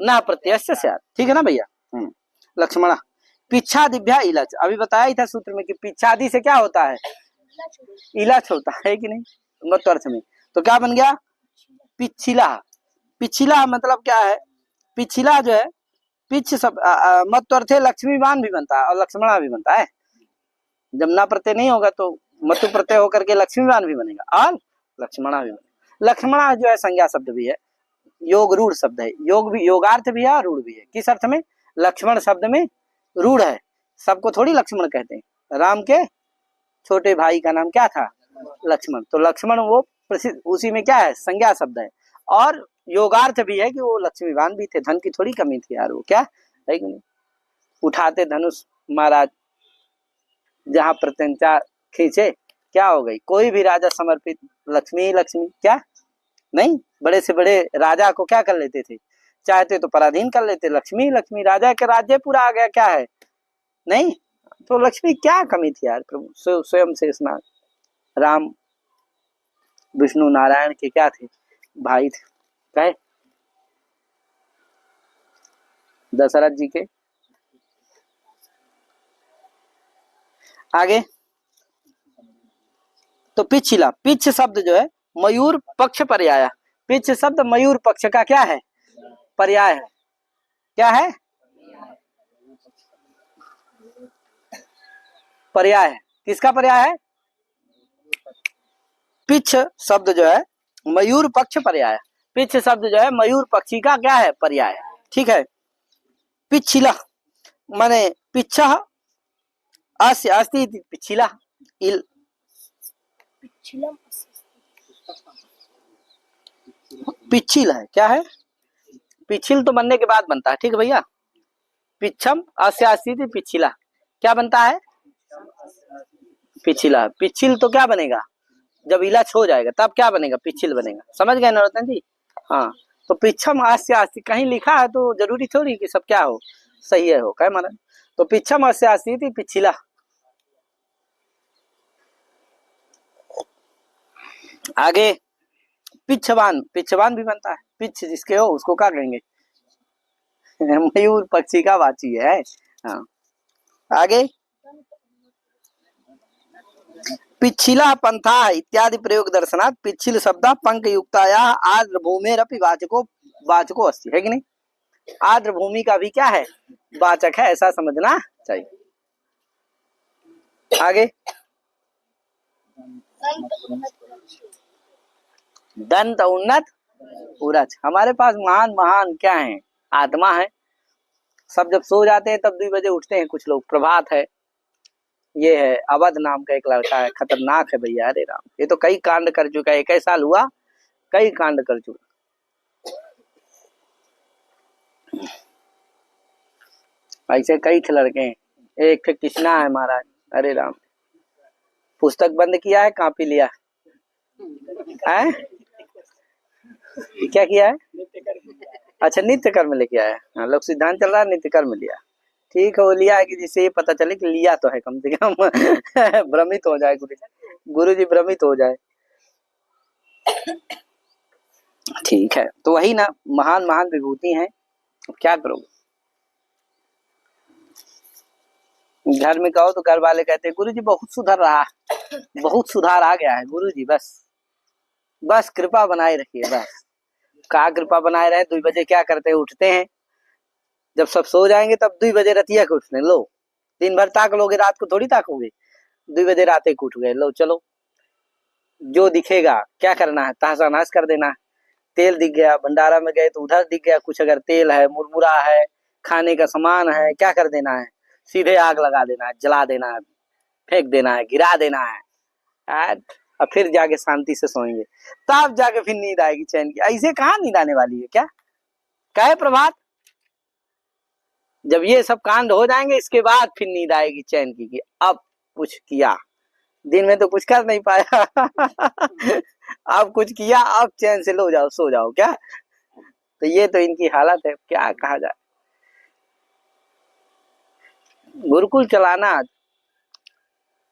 न प्रत्ययश्च स्यात्। ठीक है ना भैया? लक्ष्मणा पिच्छादिभ्या इलच। अभी बताया ही था सूत्र में कि पिच्छादि से क्या होता है? इलच होता है कि नहीं मत्वर्थ में। तो क्या बन गया? पिछिला। पिछिला मतलब क्या है? पिछिला जो है पिछ सब मत्वर्थे लक्ष्मीवान भी बनता है और लक्ष्मणा भी बनता है। जब ना प्रत्यय नहीं होगा तो मतु प्रत्यय होकर के लक्ष्मीवान भी बनेगा और लक्ष्मणा भी बनेगा। लक्ष्मणा जो है संज्ञा शब्द भी है, योग रूढ़ शब्द है। योग भी योगार्थ भी है और रूढ़ भी है। किस अर्थ में? लक्ष्मण शब्द में रूढ़ है। सबको थोड़ी लक्ष्मण कहते हैं। राम के छोटे भाई का नाम क्या था? लक्ष्मण। तो लक्ष्मण वो प्रसिद्ध, उसी में क्या है? संज्ञा शब्द है। और योगार्थ भी है कि वो लक्ष्मीवान भी थे, धन की थोड़ी कमी थी यार। वो क्या है कि नहीं? उठाते धनुष महाराज, जहां प्रत्यंचा खींचे क्या हो गई? कोई भी राजा समर्पित लक्ष्मी लक्ष्मी। क्या नहीं? बड़े से बड़े राजा को क्या कर लेते थे? चाहते तो पराधीन कर लेते। लक्ष्मी लक्ष्मी, राजा के राज्य पूरा आ गया। क्या है? नहीं तो लक्ष्मी क्या कमी थी यार? प्रभु स्वयं से स्नान राम विष्णु नारायण के क्या थे? भाई थे। क्या है? दशरथ जी के। आगे तो पिछिला, पिछ शब्द जो है मयूर पक्ष पर्याय। पिछ शब्द मयूर पक्ष का क्या है? पर्याय है। क्या है? पर्याय है। किसका पर्याय है? पिछ शब्द जो है मयूर पक्ष पर्याय। पिछ शब्द जो है मयूर पक्षी का क्या है? पर्याय। ठीक है। पिछिला माने पिछा अस्य अस्ति पिछिला इल पिछिल है। क्या है? पिछिल तो बनने के बाद बनता है। ठीक है भैया? पिछम अस्य अस्ति पिछिला क्या बनता है? पिछिला। पिछिल तो क्या बनेगा? जब इलाज हो जाएगा तब क्या बनेगा? पिछिल बनेगा। समझ गए नरोत्तम जी? हाँ तो पिछम आस्य अस्ति कहीं लिखा है तो जरूरी थोड़ी कि सब क्या हो सही है हो। क्या माना? तो पिछम आस्य अस्ति पिछिला। आगे पिछवान, पिछवान भी बनता है। पिछ जिसके हो उसको क्या कहेंगे? मयूर पक्षी का वाची है। हाँ आगे पिछिला पंथा इत्यादि प्रयोग दर्शनात् पिछिल शब्द पंख युक्ताया आर्द्र भूमेरपि वाचको वाचको अस्ति। है कि नहीं? आर्द्र भूमि का भी क्या है? वाचक है, ऐसा समझना चाहिए। आगे दंत उन्नत उरच। हमारे पास महान महान क्या है? आत्मा है। सब जब सो जाते हैं तब 2 बजे उठते हैं कुछ लोग। प्रभात है, ये है अवध नाम का एक लड़का है, खतरनाक है भैया। अरे राम, ये तो कई कांड कर चुका है। 21 साल हुआ, कई कांड कर चुका। ऐसे कई लड़के हैं। एक कृष्णा है महाराज। अरे राम, पुस्तक बंद किया है, कॉपी लिया है? क्या किया है? अच्छा नित्य कर्म लेके आया। हाँ, लोग सिद्धांत चल रहा है, नित्य कर्म लिया। ठीक है, वो लिया है कि जिससे ये पता चले कि लिया तो है कम से कम। भ्रमित हो जाए गुरु जी भ्रमित हो जाए। ठीक है, तो वही ना, महान महान विभूति हैं, अब क्या करोगे। घर में कहो तो घर वाले कहते हैं गुरु जी बहुत सुधर रहा है, बहुत सुधार आ गया है गुरु जी, बस बस कृपा बनाए रखिए बस। कहा कृपा बनाए रहे, 2 बजे क्या करते हैं, उठते हैं, जब सब सो जाएंगे तब 2 बजे रतिया के उठने, लो दिन भर ताक लोगे, रात को थोड़ी ताकोगे, 2 बजे रात को उठ गए, लो चलो जो दिखेगा क्या करना है, तहसा नहस कर देना है। तेल दिख गया, भंडारा में गए तो उधर दिख गया कुछ, अगर तेल है, मुरमुरा है, खाने का सामान है, क्या कर देना है, सीधे आग लगा देना है, जला देना है, फेंक देना है, गिरा देना है, और फिर जाके शांति से सोएंगे, तब जाके फिर नींद आएगी चैन की। ऐसे कहाँ नींद आने वाली है, क्या कहे प्रभात, जब ये सब कांड हो जाएंगे इसके बाद फिर नींद आएगी चैन की, कि अब कुछ किया, दिन में तो कुछ कर नहीं पाया। अब कुछ किया, अब चैन से लो जाओ सो जाओ, क्या। तो ये तो इनकी हालत है, क्या कहा जाए। गुरुकुल चलाना,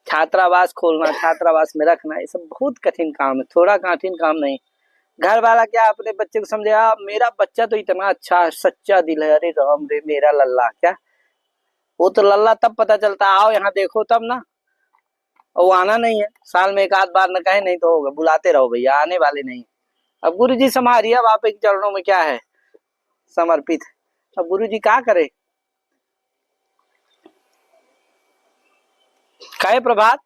छात्रावास खोलना, छात्रावास में रखना, ये सब बहुत कठिन काम है, थोड़ा कठिन काम नहीं। घर वाला क्या अपने बच्चे को समझे, मेरा बच्चा तो इतना अच्छा है, सच्चा दिल है, अरे राम रे मेरा लल्ला, क्या वो तो लल्ला तब पता चलता, आओ यहाँ देखो तब ना, और वो आना नहीं है, साल में 1 आध बार न कहे नहीं तो होगा, बुलाते रहो भैया, आने वाले नहीं। अब गुरु जी संभालिए, अब आप एक चरणों में क्या है समर्पित, अब गुरु जी क्या करे। कहे प्रभात,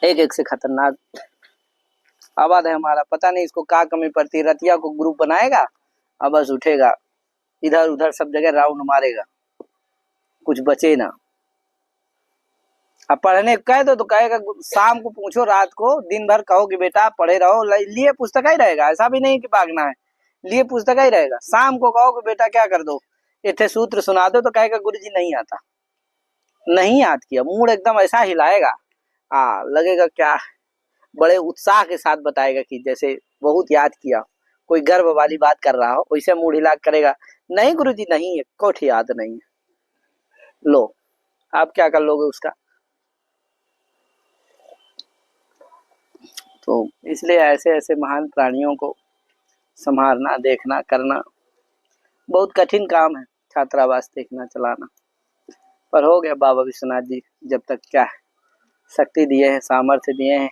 एक एक से खतरनाक आवाज है हमारा, पता नहीं इसको क्या कमी पड़ती है, रतिया को ग्रुप बनाएगा, अब बस उठेगा, इधर उधर सब जगह राउंड मारेगा, कुछ बचे ना। अब पढ़ने कह दो तो कहेगा, शाम को पूछो, रात को, दिन भर कहो कि बेटा पढ़े रहो, लिए पुस्तक ही रहेगा, ऐसा भी नहीं कि भागना है, लिए पुस्तक ही रहेगा। शाम को कहो कि बेटा क्या कर दो, इतने सूत्र सुना दो, तो कहेगा गुरुजी नहीं आता, नहीं याद किया, मूड एकदम ऐसा हिलाएगा, लगेगा क्या बड़े उत्साह के साथ बताएगा कि जैसे बहुत याद किया, कोई गर्व वाली बात कर रहा हो, वैसे मूड हिला करेगा, नहीं गुरुजी नहीं है, कुछ याद नहीं है। लो आप क्या कर लोगे उसका। तो इसलिए ऐसे ऐसे महान प्राणियों को संभालना, देखना, करना बहुत कठिन काम है, छात्रावास देखना, चलाना। पर हो गया, बाबा विश्वनाथ जी जब तक क्या है, शक्ति दिए हैं, सामर्थ्य दिए हैं,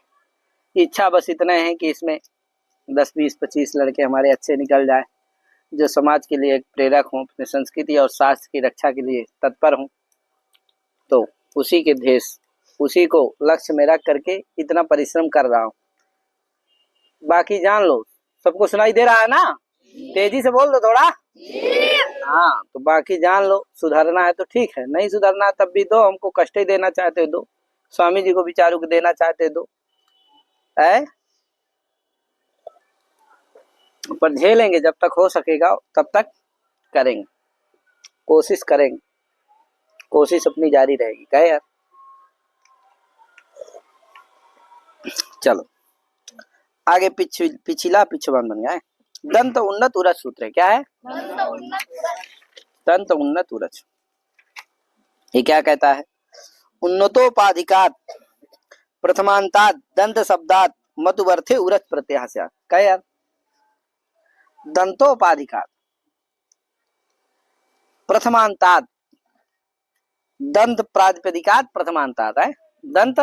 इच्छा बस इतना है कि इसमें 10, 20, 25 लड़के हमारे अच्छे निकल जाए, जो समाज के लिए एक प्रेरक हों, अपने संस्कृति और शास्त्र की रक्षा के लिए तत्पर हों। तो उसी के देश, उसी को लक्ष्य में रख करके इतना परिश्रम कर रहा हूँ। बाकी जान लो, सबको सुनाई दे रहा है ना, तेजी से बोल दो थोड़ा। हाँ, तो बाकी जान लो, सुधरना है तो ठीक है, नहीं सुधरना है तब भी दो, हमको कष्ट ही देना चाहते दो, स्वामी जी को विचारों को देना चाहते दो, है पर झेलेंगे, जब तक हो सकेगा तब तक करेंगे, कोशिश करेंगे, कोशिश अपनी जारी रहेगी, कहे यार। चलो आगे, पिछला पिछवान बन गया है। दंत उन्नत उरच सूत्र है, क्या है, दंत उन्नत उरच। ये क्या कहता है, उन्नतोपाधिकात प्रथमांतात दंत शब्दात मतुवर्थे उरच प्रत्यास्या, कहे यार। दंतोपाधिकात प्रथमांतात, दंत प्रातिपदिकात प्रथमांतात है, दंत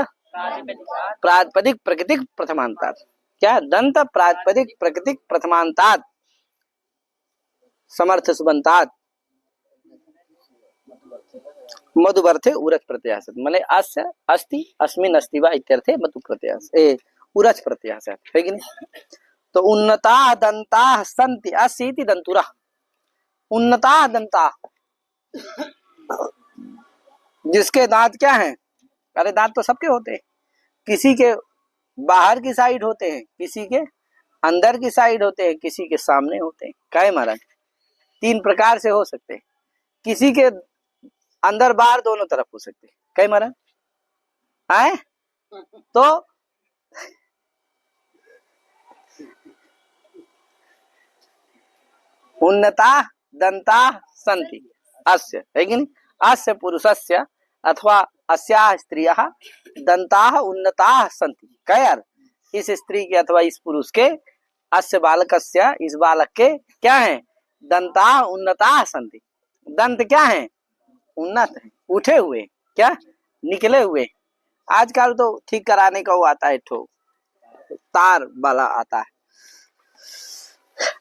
प्रातिपदिक प्रकृतिक प्रथमांतात, क्या, दंत प्रातिपदिक प्रकृतिक प्रथमांतात समर्थ सुबंतात मधुवर्थे उरच प्रत्यास, माने अस्य अस्ति अस्मिन अस्ति वा इत्यर्थे मधु प्रत्यास उरच प्रत्यास है कि नहीं। तो उन्नता दंता सन्ति अस्ति दंतुरा, उन्नता दंता, जिसके दांत क्या हैं, अरे दांत तो सबके होते हैं, किसी के बाहर की साइड होते हैं, किसी के अंदर की साइड होते हैं, किसी के सामने होते हैं, काहे महाराज 3 प्रकार से हो सकते हैं, किसी के अंदर बाहर दोनों तरफ हो सकते हैं, कहे महाराज आए। तो उन्नता दंता संति, अस्य है कि नहीं, अस्य पुरुषस्य अथवा अस्याः स्त्रियः दंताः उन्नताः संति। क्या यार, इस स्त्री के अथवा इस पुरुष के, अस्य बालकस्य इस बालक के क्या है, दंताः उन्नताः संति, दंत क्या है, उन्नत है, उठे हुए, क्या निकले हुए। आजकल तो ठीक कराने का वो आता है, ठो तार वाला आता है।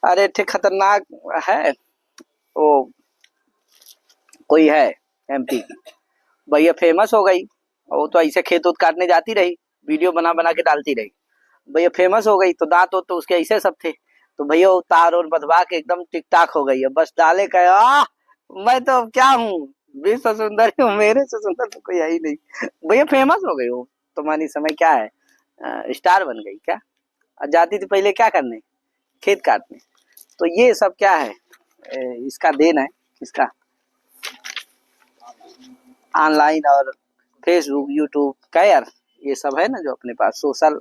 अरे ठीक खतरनाक है वो, कोई है एमपी की भैया, फेमस हो गई, वो तो ऐसे खेत उत काटने जाती रही, वीडियो बना बना के डालती रही, भैया फेमस हो गई, तो दांत तो उसके ऐसे सब थे, तो भैया वो तार और बधवा के एकदम टिक टाक हो गई है, बस डाले का मैं तो क्या हूँ, विश्व सुंदर हूँ, मेरे से सुंदर तो कोई है ही नहीं। भैया फेमस हो गई वो, तुम्हारी समय क्या है, स्टार बन गई क्या। जाती थी पहले क्या करने, खेत काटने। तो ये सब क्या है, इसका देन है, इसका ऑनलाइन और फेसबुक यूट्यूब का यार, ये सब है ना जो अपने पास सोशल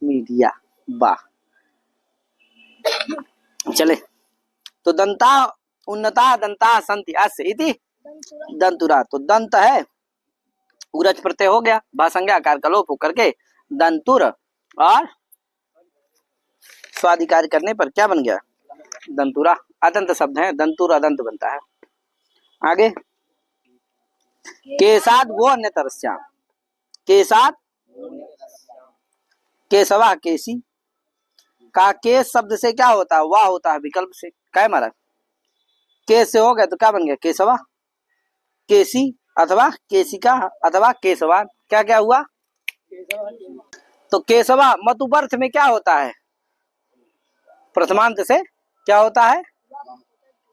मीडिया। वाह, चले तो दंता उन्नता दंता संति अस्य इति दंतुरा, तो दंत है उरज प्रत्यय हो गया, भासंज्ञा आकार का लोप होकर के दंतुर, और स्वाधिकार करने पर क्या बन गया, दंतुरा। अदंत शब्द है, दंतुर अदंत बनता है। आगे केसाद वो अन्य तरस्या, केसाद केसवा केसी का केस शब्द से क्या होता है, वाह होता है विकल्प से, क्या मारा, केस से हो गया तो क्या बन गया, केसवा केसी अथवा केसिका अथवा केसवान, क्या क्या हुआ, तो केसवा मतुबर्थ में क्या होता है, प्रथमांत से क्या होता है,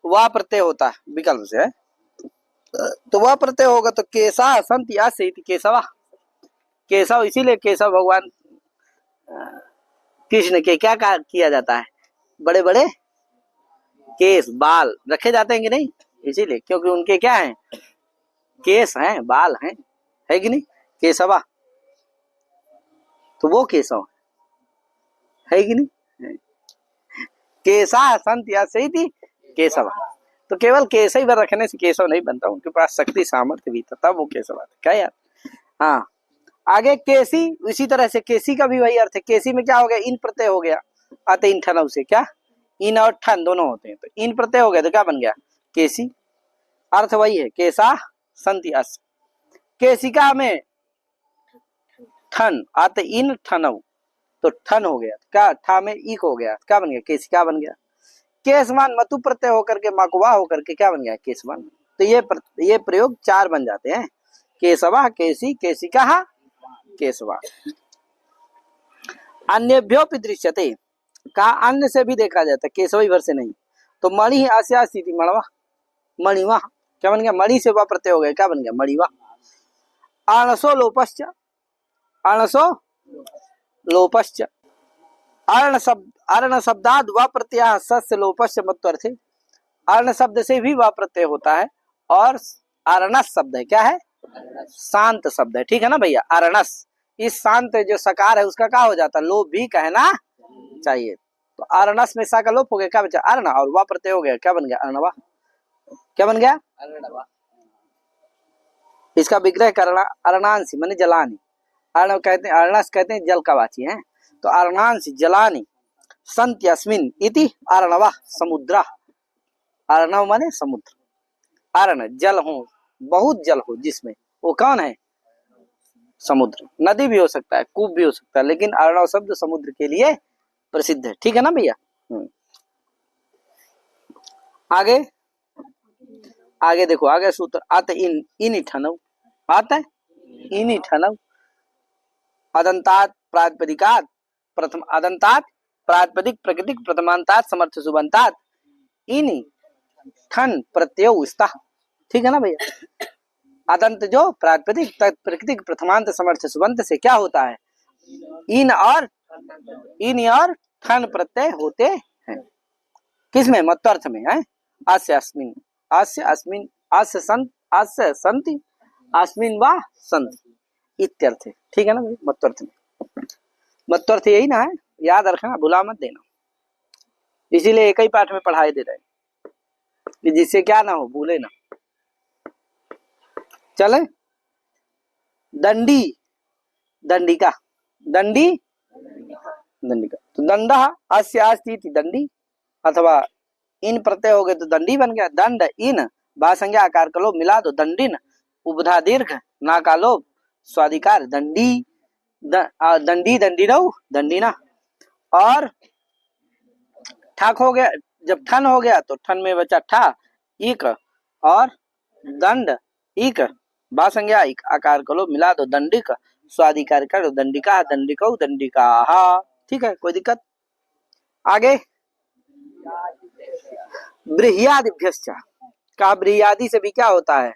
वाह प्रत्यय होता है विकल्प से है, तो वह प्रत्यय होगा तो केसा संति अस्य केशवा, केशव इसीलिए केशव भगवान कृष्ण के क्या किया जाता है, बड़े बड़े केस बाल रखे जाते हैं कि नहीं, इसीलिए क्योंकि उनके क्या हैं, केस हैं, बाल हैं, है कि नहीं, केशवा, तो वो केशव है कि नहीं, केसा संति अस्य केशवा, तो केवल केस ही भर रखने से केशव नहीं बनता, उनके पास शक्ति सामर्थ्य भी था, तब वो केशव आते, क्या यार। हाँ आगे केसी, इसी तरह से केसी का भी वही अर्थ है, केसी में क्या हो गया, इन प्रत्यय हो गया, अतः इन ठन से क्या, इन और ठन दोनों होते हैं, तो इन प्रत्यय हो गया तो क्या बन गया, केसी, अर्थ वही है, केसा संति अस्य, केसिका में ठन अतः इन ठनव, तो ठन हो गया, क्या ठा में ईक हो गया, क्या बन गया, केसिका बन गया। केसवान मतु प्रत्यय होकर के मकुवा होकर के क्या बन गया, केसवान, तो ये प्रयोग चार बन जाते हैं, केशवा केसी केसिका केशवा। अन्यभ्योपि दृश्यते का, अन्य से भी देखा जाता है, केशव भर से नहीं, तो मणि आस्या स्थिति मणवा, मणिवा क्या बन गया, मणि से वह प्रत्यय हो गया, क्या बन गया, मणिवा। अर्णसो लोपश्च, अर्णसो लोपश्च, अर्ण शब्दाद व प्रत्यय सस्य लोपस्य मत्वर्थे, अर्ण शब्द से भी वह प्रत्यय होता है, और अरणस शब्द है, क्या है, शांत शब्द है, ठीक है ना भैया, अरणस, इस शांत जो सकार है उसका क्या हो जाता है, लोप भी कहना चाहिए, तो अरणस में सा का लोप हो गया, क्या बचा, अर्ण, और वह प्रत्यय हो गया, क्या बन गया, अर्णवा, क्या बन गया, अर्णवा। इसका विग्रह करना, अर्णांसी माने जलानी, अर्ण कहते हैं, अर्णस कहते हैं जल का वाची है, तो अर्णांसी जलानी संत्यस्मिन इति अर्णवा समुद्रा, अर्णव माने समुद्र, अर्ण जल हो, बहुत जल हो जिसमें, वो कौन है, समुद्र, नदी भी हो सकता है, कूप भी हो सकता है, लेकिन अर्णव शब्द समुद्र के लिए प्रसिद्ध है, ठीक है ना भैया। आगे आगे देखो, आगे सूत्र आते इन ठनव, आता है इन ठनव, अदंतात प्रातिपदिकात प्रथम, अदंतात प्रातिपदिक प्रकृतिक प्रथमांतात समर्थ सुबंतात इन ठन प्रत्यय स्था, ठीक है ना भैया। अदंत जो प्रातिपदिक प्रकृतिक प्रथमांत समर्थ सुबंत से क्या होता है, इन और ठन प्रत्यय होते हैं, किसमें, मत्वर्थ में है, अस्य अस्मिन, अस्य अस्मिन, अस्य संत, अस्य संति, अस्मिन वा संति इत्यर्थ, ठीक है ना भाई, मत्वर्थ में, मत्वर्थ यही ना है, याद रखना, भुला मत देना, इसीलिए एक ही पाठ में पढ़ाई दे रहे हैं। कि जिससे क्या ना हो, भूले ना। चले, दंडी, दंडिका, दंडी, दंडिका। तो दंड अस्य अस्ति इति दंडी, अथवा इन प्रत्यय हो गए तो दंडी बन गया। दंड इन बा संज्ञा आकार का लोभ मिला दो दंडिन, उपधा दीर्घ ना का लोभ स्वादिकार दंडी, दंडी, दंडिनौ, दंडिना। और ठक हो गया, जब ठन हो गया तो ठन में बचा ठा, इक, और दंड इक बा संज्ञा इक आकार को लो मिला दो दंडिक, स्वादिकार कर दो दंडिका, दंडिकौ, दंडिका। ठीक है, कोई दिक्कत? आगे ब्रीहियादिभ्यश्च, का ब्रीहियादि से भी क्या होता है,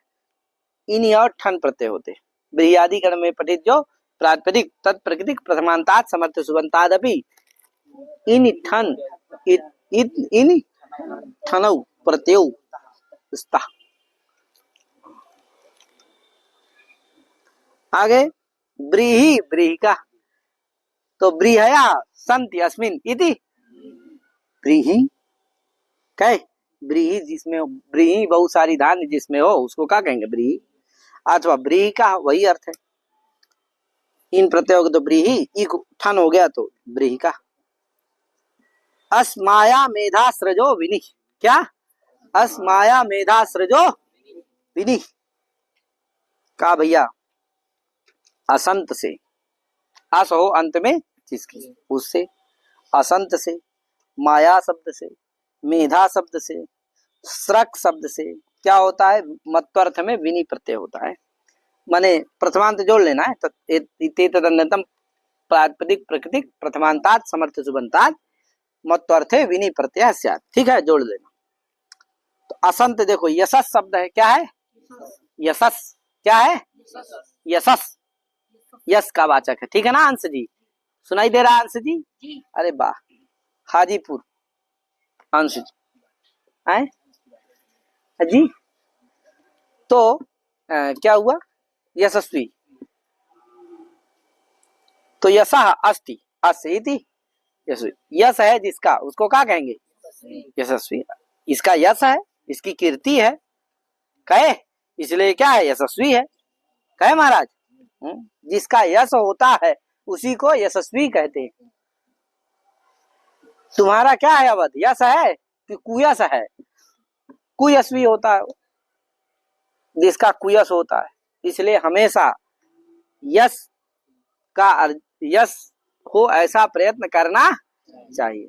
इन और ठन प्रत्यय होते। ब्रीहियादि गण में पठित जो प्रातिपदिक तत्प्रकृतिक प्रथमांतात समर्थ सुबंतादपि इन ठन इन ठनौ प्रत्ययौ स्था। आगे ब्रीहि, ब्रीहिका, तो ब्रीहया संति अस्मिन इति ब्रीहि, कहे ब्रीहि जिसमें, ब्रीहि बहुत सारी धान्य जिसमें हो उसको क्या कहेंगे, ब्रीहि। अथवा ब्रीहि का वही अर्थ है, इन प्रत्ययों तो ब्रीहि, इक ठन हो गया तो ब्रीहि का। अस्माया मेधा सृजो विनि, क्या, अस्माया मेधा सृजो विनि, का भैया असंत से, अस हो अंत में जिसकी, उससे, असंत से, माया शब्द से, मेधा शब्द से, स्रक शब्द से क्या होता है, मत्वर्थ में विनि प्रत्यय होता है। माने प्रथमांत जोड़ लेना है, तदन्यतम प्रातिपदिक प्रकृतिक प्रथमांतात समर्थ सुबंतात मत्वर्थे विनि प्रत्यय स्यात्। ठीक है, जोड़ लेना। तो असंत देखो यशस शब्द है, क्या है, यशस, क्या है, यशस, यश का वाचक है। ठीक है ना अंश जी, सुनाई दे रहा है अंश जी? अरे वाह, हाजीपुर अंश जी आए जी। तो क्या हुआ, यशस्वी, तो यशः अस्ति, अस्य इति यशस्वी, यश है जिसका उसको क्या कहेंगे, यशस्वी। इसका यश है, इसकी कीर्ति है, कहे इसलिए क्या है, यशस्वी है, कहे महाराज। जिसका यश होता है उसी को यशस्वी कहते हैं। तुम्हारा क्या है अवध, यश है कि कुयश है? कुयशवी होता है जिसका कुयश होता है, इसलिए हमेशा यश का यश हो ऐसा प्रयत्न करना चाहिए,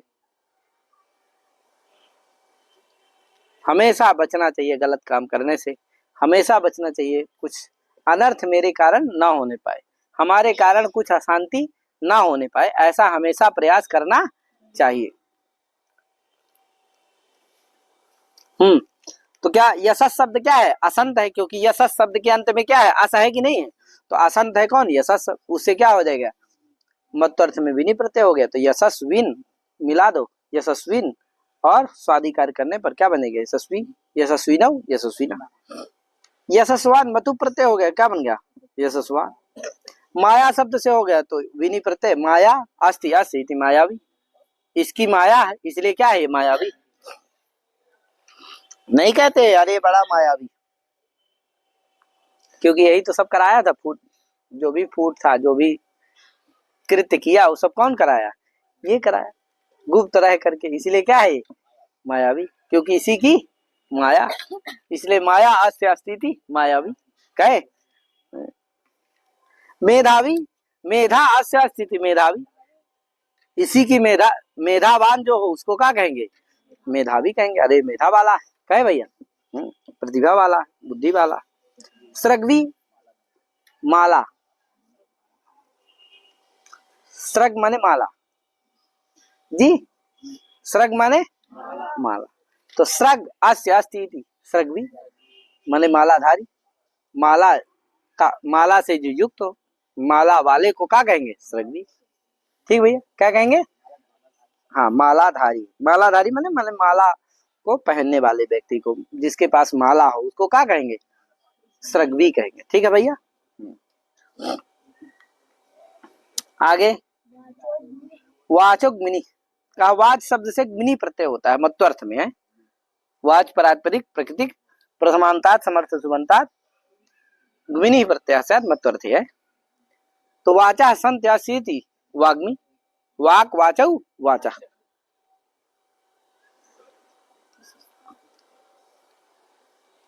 हमेशा बचना चाहिए गलत काम करने से, हमेशा बचना चाहिए कुछ अनर्थ मेरे कारण ना होने पाए, हमारे कारण कुछ अशांति ना होने पाए, ऐसा हमेशा प्रयास करना चाहिए। तो क्या यशस शब्द क्या है, असंत है, क्योंकि यशस शब्द के अंत में क्या है, अस है कि नहीं है, तो असंत है कौन, यशस, उससे क्या हो जाएगा, मत्वर्थ में विनि प्रत्यय हो गया, तो यशस्विन मिला दो, यशस्विन, और स्वादिकार करने पर क्या बनेगा, यशस्वी, यशस्विनौ, यशस्विना। यशस्वान मतु प्रत्यय हो गया, क्या बन गया, यशस्वान। माया शब्द से हो गया तो विनि प्रत्यय, माया अस्ति, अस्ति इति मायावी, इसकी माया है इसलिए क्या है, मायावी। नहीं कहते अरे बड़ा मायावी, क्योंकि यही तो सब कराया था, फूट जो भी फूट था, जो भी कृत्य किया वो सब कौन कराया, ये कराया गुप्त रह करके, इसलिए क्या है मायावी, क्योंकि इसी की माया, इसलिए माया अस्य अस्ति मायावी। कहे मेधावी, मेधा अस्य अस्ति मेधावी, इसी की मेधा, मेधावान जो हो उसको क्या कहेंगे, मेधावी कहेंगे, अरे मेधा वाला है, कहे भैया प्रतिभा वाला, बुद्धि वाला। सृग्वी, माला, सृग माने माला जी, सृग माने माला, तो सृग अस्य अस्ति इति सृग्वी माने मालाधारी, माला का, माला से जो युक्त हो, माला वाले को क्या कहेंगे, सृग्वी। ठीक भैया, क्या कहेंगे, हाँ मालाधारी, मालाधारी माने माने माला को पहनने वाले व्यक्ति को, जिसके पास माला हो उसको क्या कहेंगे, सृग्वी कहेंगे। ठीक है भैया, आगे वाचक मिनी का, वाच शब्द से मिनी प्रत्यय होता है, मत्वर्थ में है, वाच प्रातिपदिक प्रकृतिक प्रथमांतात समर्थ सुबंतात ग्मिनी प्रत्याशात मत्वर्थी है। तो वाचा संत्यासीति वाग्मी वाक वाचौ वाचा।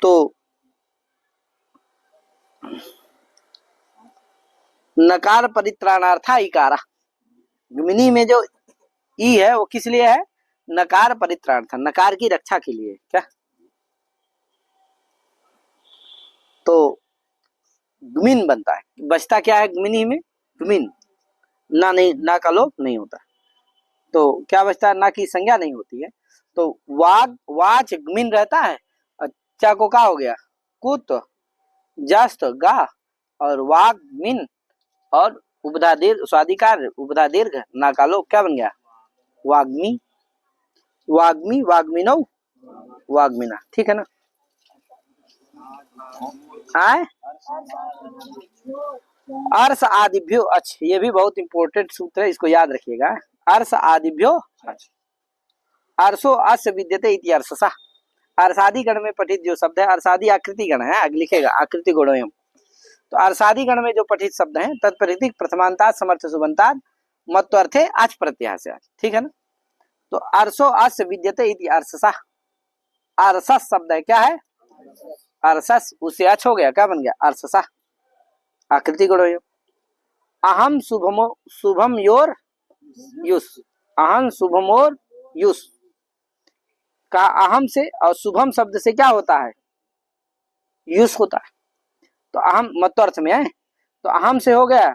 तो नकार परित्राणार्था इकारा, ग्मिनी में जो ई है वो किस लिए है? नकार परित्राणार्थ, नकार की रक्षा के लिए। क्या? तो ग्मिन बनता है, बचता क्या है ग्मिनी में? ग्मिन, ना नहीं, ना का लोप नहीं होता, तो क्या बचता है? ना की संज्ञा नहीं होती है। तो वाग वाच ग्मिन रहता है, अच्छा को क्या हो गया? कुत जस्त गा, और वाग मिन और उपधा दीर्घ स्वादिकार उपधा दीर्घ ना का लोप क्या बन गया? वाग्मी, वाग्मी वाग्मिनो वाग्मिना। ठीक है ना? आए अर्ष आदिभ्यो अच, ये भी बहुत इंपॉर्टेंट सूत्र है, इसको याद रखिएगा। अर्ष आदिभ्यो अच, अर्षो अस्य विद्यते इति अर्षसा। अर्षादि गण में पठित जो शब्द है, अर्षादि आकृति गण है, आगे लिखेगा आकृति गुणोयम। तो अर्षादि गण में जो पठित शब्द हैं तत्प्रतीक प्रथमांतात समर्थ सुबंतात मत्वर्थे अच प्रत्याह से। ठीक है ना? तो अर्षो अस्य विद्यते इति अर्षसा, अर्षस शब्द है, क्या है? अर्षस, उससे अच हो गया, क्या बन गया? अर्षसा आकृति गुणोयम। अहम शुभमो शुभम योर युष, अहम शुभमोर युष का अहम से और शुभम शब्द से क्या होता है? युष होता है। तो अहम मत्वर्थ में है, तो अहम से हो गया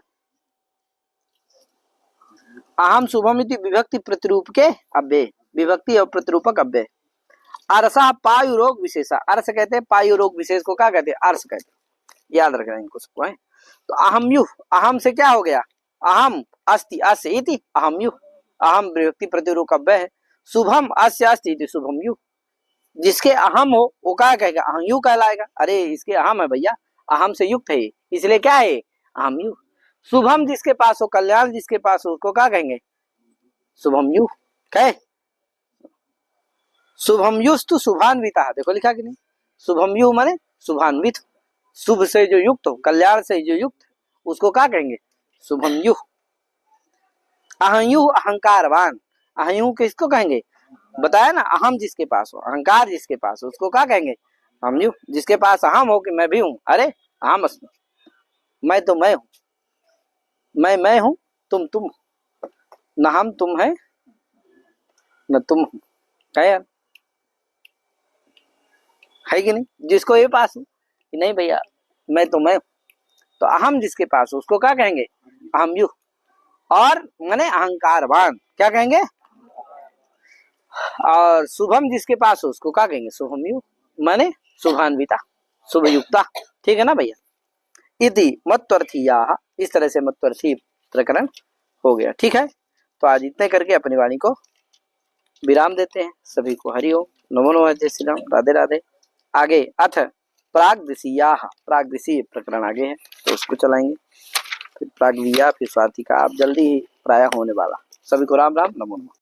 अहम शुभम इति विभक्ति प्रतिरूप के अव्यय, विभक्ति और प्रतिरूपक अव्यय। अर्षा पायु रोग विशेषा, अर्ष कहते हैं पायु रोग विशेष को क्या कहते हैं? अर्ष कहते हैं, याद रखना इनको सबको है। तो अहम यु, अहम से क्या हो गया? अहम अस्ति अस्य इति अहम यु, अहम विभक्ति प्रतिरूपक अव्यय है। शुभम अस्य अस्ति इति शुभम यु, जिसके अहम हो वो क्या कहेगा? अहम यु कहलाएगा। अरे इसके अहम है भैया, अहम से युक्त है इसलिए क्या है? अहम यु। शुभम जिसके पास हो, कल्याण जिसके पास हो, उसको क्या कहेंगे? शुभम यु। कहे शुभम युस्तु शुभान्विता, देखो लिखा कि नहीं? शुभम यु माने शुभान्वित, शुभ से जो युक्त हो, कल्याण से जो युक्त, उसको क्या कहेंगे? शुभम यु। अहंयु अहंकारवान, अहंयु किसको कहेंगे? बताया ना, अहम जिसके पास हो, अहंकार जिसके पास हो, उसको क्या कहेंगे? हम यू। जिसके पास अहम हो कि मैं भी हूं, अरे अहम अस्मि, मैं तो मैं हूं, मैं हूं, तुम, न हम तुम है न तुम है कि नहीं? जिसको ये पास हो कि नहीं भैया मैं तो मैं हूं, तो अहम जिसके पास हो उसको क्या कहेंगे? अहम यू। और माने अहंकारवान क्या कहेंगे? और शुभम जिसके पास हो उसको क्या कहेंगे? शुभम यू माने शुभान्विता, शुभयुक्ता। ठीक है ना भैया? इति मत्वर्थीया, इस तरह से मत्वर्थी प्रकरण हो गया। ठीक है, तो आज इतने करके अपनी वाणी को विराम देते हैं। सभी को हरि ओम, नमो नमः, जय श्री राम, राधे राधे। आगे अथ प्राग्दिशीया, प्राग्दिशीय प्रकरण आगे है तो उसको चलाएंगे, फिर प्राग्विया, फिर स्वाति का आप जल्दी ही प्राय होने वाला। सभी को राम राम, नमो नमः।